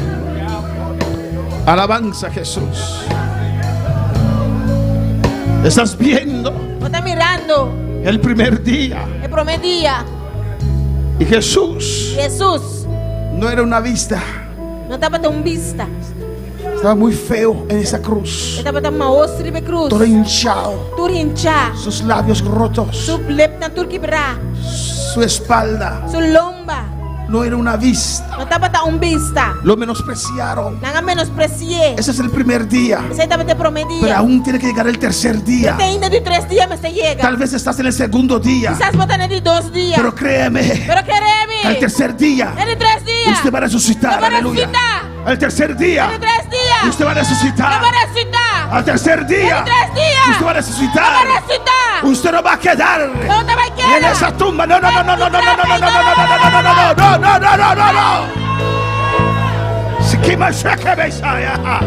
Alabanza a Jesús. Estás viendo No está mirando. el primer día. El prometía. Y Jesús Jesús. no era una vista. No estaba tan vista. Estaba muy feo en esa cruz. Estaba tan maos ribe cruz. Todo hinchado. Turincha. Sus labios rotos. Su lep na turkibra. Su espalda. Su lomba. No era una vista. No estaba tan vista. Lo menospreciaron. Nanga menosprecié. Ese es el primer día. Ese estaba te prometía. Pero aún tiene que llegar el tercer día. Este ainda de 3 días me se llega. Tal vez estás en el segundo día. Quizás botan de 2 días. Pero créeme, Pero quereme. al tercer día Es de 3 días. usted va a resucitar. Me va a Aleluya. resucitar. Al tercer día Es de 3 días. usted va a Me resucitar. va a resucitar. Al tercer día Es de 3 días. usted va a Me resucitar. va a resucitar. Usted no va a quedar No te va a en quedar. esa tumba. No, no, no, no, no, no, no, no, no, no, no, no, no, no, no, no, no, no, no. Sikima shaka Messiah.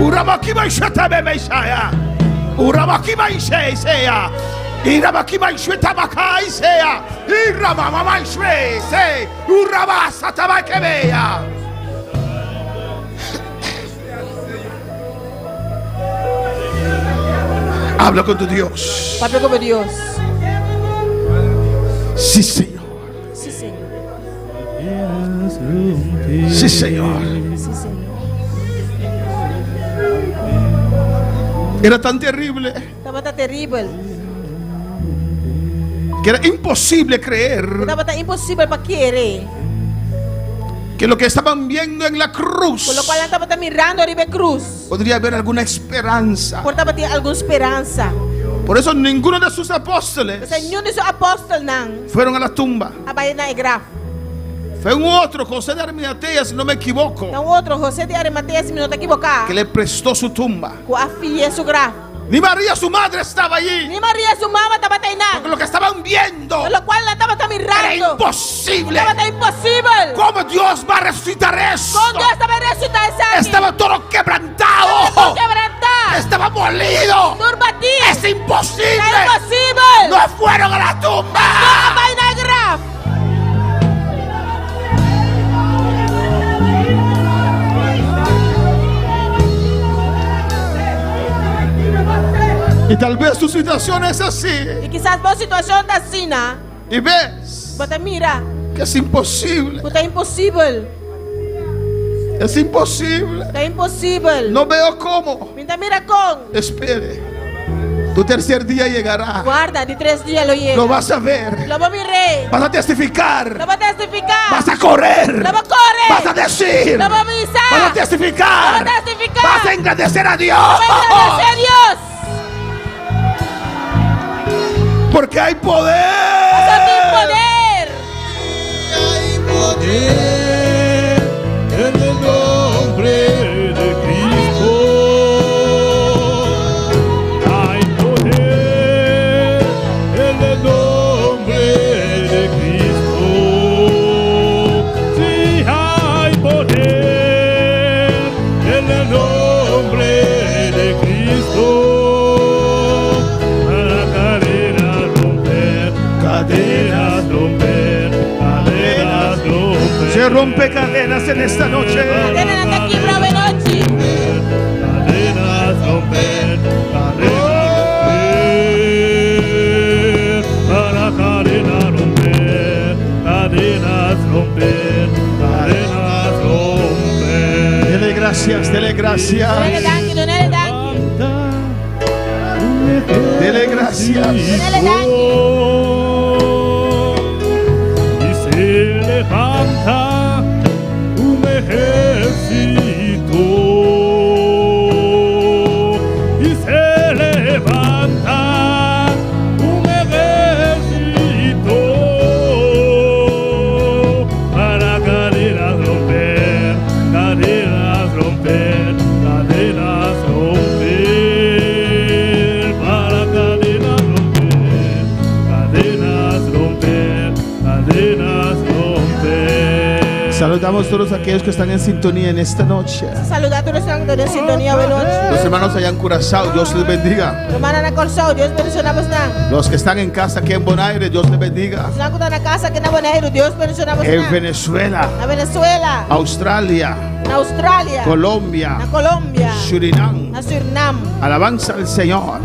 Uramakima shata Messiah. Uramakima Isaiah. Iramakima shata Makai Isaiah. Iramama Ishwe se. Urabasa tabakebeya. Habla con tu Dios. Papi como Dios. Sí, Señor. Sí, Señor. Sí, Señor. Sí, Señor. Era tan terrible Estaba tan terrible. que era imposible creer Estaba tan imposible para querer. que lo que estaban viendo en la cruz Por lo cual estaba tan mirando arriba en cruz. podría haber alguna esperanza. Por estaba tiene alguna esperanza. Por eso ninguno de sus apóstoles O Señor de su apóstol nan. fueron a la tumba. Abaya na graf. Fue un otro, José de Arimatea, si no me equivoco, Então outro, José de Arimatea, se me não está equivocado. que le prestó su tumba. Com a filha su graf. Ni María, su madre, estaba allí. Ni Maria su mama estava teinando. Lo que estaban viendo Por lo cual ela estava era mirando. imposible. Estava tan impossível. ¿Cómo Dios va a resucitar eso? Com Deus estava ressuscitar essa. Estaba todo quebrantado. graf. no fueron a la tumba. Bij naar graf. Y tal vez tu situación es así. Y quizás vos situación da sina. Y ves Bota mira. que es imposible. Bota impossível. Es imposible. Tá impossível. No veo cómo. Minta mira com. Espere. Tu tercer día llegará. Guarda, de 3 dias lo llega. Lo vas a ver. Lo vou virar. Vas a testificar. Lo vou testificar. Vas a correr. Lo vou correr. Vas a decir. Lo vou avisar. Vas a testificar. Lo vou testificar. Vas a engrandecer a Dios. Vou agradecer a Dios. Porque hay poder. Só tem poder. En el nombre de Cristo hay poder, en el nombre de Cristo sí hay poder, en el nombre de Cristo para cadenas romper, cadenas romper, cadenas romper. Se rompe cadenas en esta noche. Cadena anda aqui pra ver noite. Cadenas romper, cadenas romper, para cadenas romper, cadenas romper, cadenas romper. Dele gracias, dele gracias. Donele danke, donele danke. Dele gracias. Donele danke. Y se levanta un ejército, y se levanta un ejército para cadenas romper, cadenas romper, cadenas romper, para cadenas romper, cadenas romper, cadenas romper. Saludamos a todos aquellos que están en sintonía en esta noche. Saludar a todos los que están en sintonía hoy noche. Los hermanos allá en Curazao, Dios les bendiga. Hermana na Corsao, Deus bendicionamos na. Los que están en casa aquí en Bonaire, Dios les bendiga. Sinang ko na casa que na Bonaire, Deus bendicionamos En na. Venezuela, Na Venezuela, Australia, na Australia, Colombia, na Colombia, Surinam. na Surinam. Alabanza al Señor.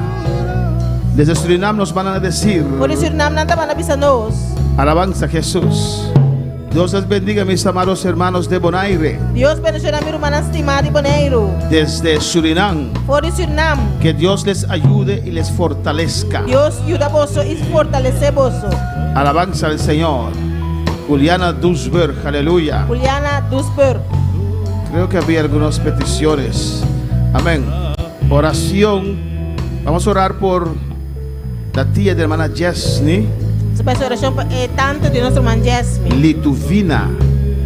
Desde Surinam nos van a decir: Por Surinam nanta man bisa nos. alabanza a Jesús. Dios les bendiga, mis amados hermanos de Bonaire. Deus bendicionar mi hermana estimada de Bonaire. Desde Surinam, Por Surinam, que Dios les ayude y les fortalezca. Deus ajuda vosso e fortalece vosso. Alabanza al Señor. Juliana Dusberg, aleluya. Juliana Dusberg. Creo que había algunas peticiones. Amén. Oración. Vamos a orar por la tía de la hermana Jesny Essa peça oração tanto de nosso irmão Jasmine, Lituvina,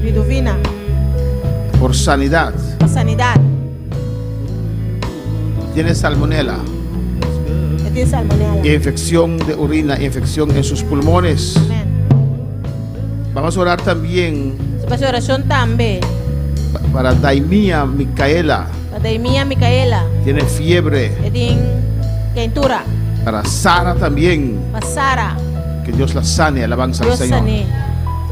Liduvina, por sanidad. a sanidade. Tiene salmonela, E tem salmonela. infección de orina, infección en sus pulmones. Amém. Vamos a orar también Essa peça oração também. para Daimia Micaela, A Daimia Micaela, tiene fiebre. e tem quentura. Para Sara también, A Sara, que Dios la sane, alabanza al Deus Señor. sane.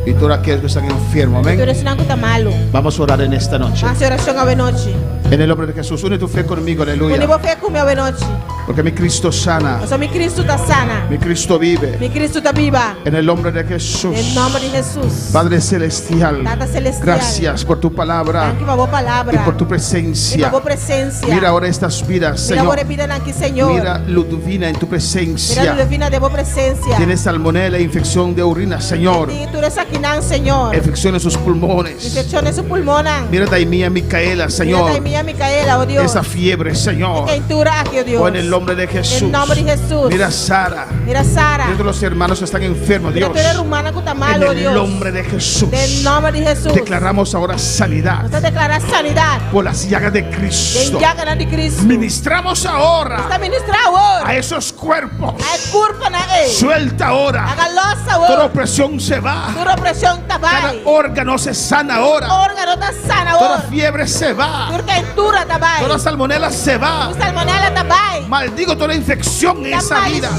Y todos aquellos que están enfermos, Tu amén. oração está malo. Vamos a orar en esta noche. Mas oração a noite. En el nombre de Jesús, une tu fe conmigo, Quando aleluya. vou fé comer a noite. Porque mi Cristo sana, Eu sou meu Cristo está sana. mi Cristo vive. Meu Cristo está viva. En el nombre de Jesús. Em nome de Jesus. Padre Celestial, Tata Celestial. gracias por tu palabra Danke por boa y palavra. por tu E presencia. por boa presença. Mira ahora estas vidas, Mira Señor. agora vida aqui, Senhor. Mira Ludvina en tu Mira presencia. Levina de boa presença. Tiene salmonela, infección de orina, Señor. E tu essa aqui não, Senhor. Infección en sus pulmones. Infecção em seu pulmão. Mira Daimia Micaela, Mira Señor. da minha Micaela, oh Deus. Esa fiebre, Señor. Quentura aqui, oh Deus. Oh, en el nombre de Jesús. Em nome de Jesus. Mira Sara. Mira Sara. Mira todos los hermanos que están enfermos, Mira Dios. tu eres humana que está En malo, oh el Deus. nombre de Jesús. Em nome de Jesus. Declaramos ahora sanidad Está declarar sanidade. por las llagas de Em Cristo. llaga de Cristo. Ministramos ahora Está ministrar hoje. a esos cuerpos. A curva na ei. Suelta ahora. A galosa Toda hoje. opresión se va. Toda opressão está Cada vai. órgano se sana ahora. Órgano está sana Toda hoje. fiebre se va. Toda quentura está vai. Toda salmonela se va. O salmonela está vai. Maldigo toda infección en esa vida.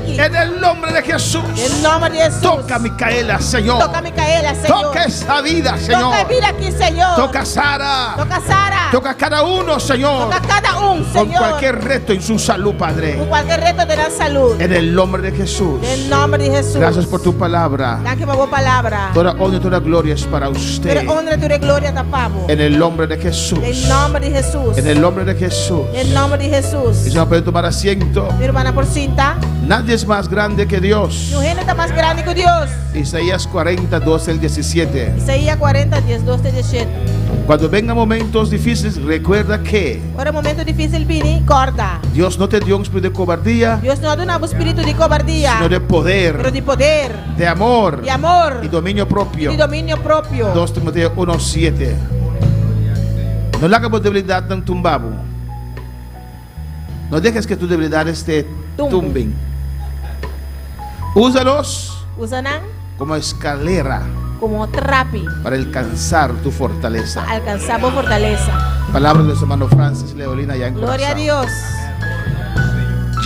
En el nombre de Jesús. Em nome de Jesus. Toca a Micaela, Señor. Toca a Micaela, Senhor. Toca esa vida, Señor. Toca a vida aqui, Senhor. Toca a Sara. Toca a Sara. Toca a cada uno, Señor. Toca a cada Con Senhor. cualquier reto en su salud, Padre. Com qualquer reto de la salud. En el nombre de Jesús. Em nome de Jesus. Gracias por tu palabra. Danke por boa palavra. Toda honra y toda gloria es para usted. Toda honra e toda glória da Pavo. En el nombre de Jesús. Em nome de Jesus. En el nombre de Jesús. Em nome de Jesus. Y se puede tomar asiento. Minha irmã por cinta. Nadie es más grande que Dios. E o reino está mais grande que Deus. Isaías 40, 12 al 17. Isaías 40, 10, 12, 17. Cuando vengan momentos difíciles, recuerda que Ora, momento difícil, Bini, corda. Dios no te dio un espíritu de cobardía, Deus não dá um espírito de cobardia, sino de pero poder, de poder, de amor de amor y dominio propio. e domínio próprio. 2 Timoteo 1:7. No le hagas por debilidad tan tumbado. No dejes que tus debilidades te tumben. Úsalos Usa-na como escalera como trape para alcanzar tu fortaleza. para alcançar boa fortaleza. Palabras de su hermano Francis Leolina ya en Glória a Curazao.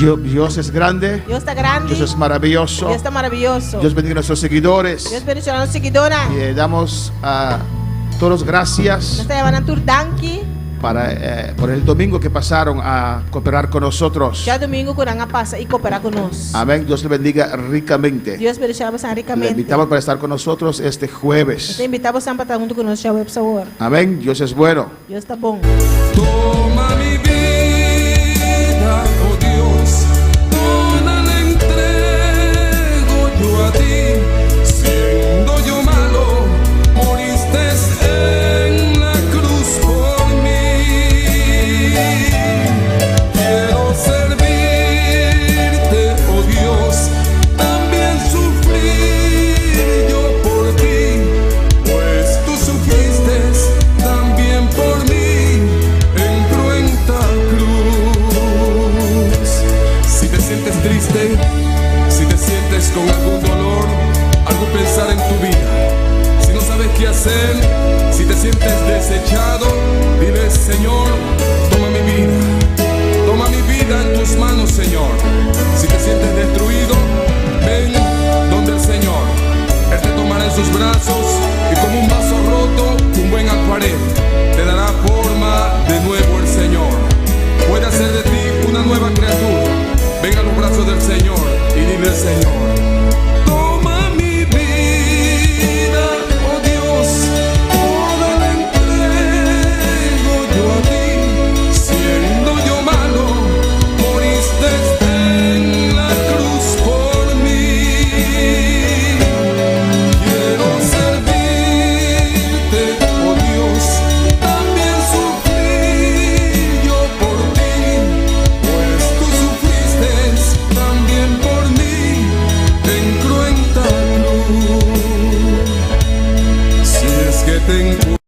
Deus. Dios es grande, Deus está grande. Dios es maravilloso. Deus está maravilhoso. Dios bendiga a nuestros seguidores. Deus bendiga a nossos seguidores. Y damos a todos gracias Nós estamos levando tur danke. por el domingo que pasaron a cooperar con nosotros. Já domingo quando a passa e cooperar conosco. Amén. Dios le bendiga ricamente. Deus bendiga você Le ricamente. invitamos para estar con nosotros este jueves. Te invitamos para estar junto conosco já web sabor. Amén. Dios es bueno. Deus está bom. Toma mi vida, oh Dios, toda la entrego yo a ti. Siendo yo malo, moriste en la cruz por mí. Quiero servirte, oh Dios, también sufrir yo por ti, pues tú sufriste también por mí en cruenta cruz. Si te sientes triste, si te sientes con algún dolor, algo pensar en tu vida, si no sabes qué hacer, si te sientes desechado, dile: Señor, toma mi vida en tus manos, Señor. Si te sientes destruido, ven donde el Señor. Él te tomará en sus brazos y como un vaso roto, un buen acuarel, te dará forma de nuevo el Señor. Puede hacer de ti una nueva criatura. Ven a los brazos del Señor y dile: Señor, toma mi vida, oh Dios, toda la entrego yo a ti. Siendo yo malo, moriste en la cruz por mí. Quiero servirte, oh Dios, también sufrí yo por ti, pues tú sufriste también por mí en cruenta cruz. Si es que te encuentro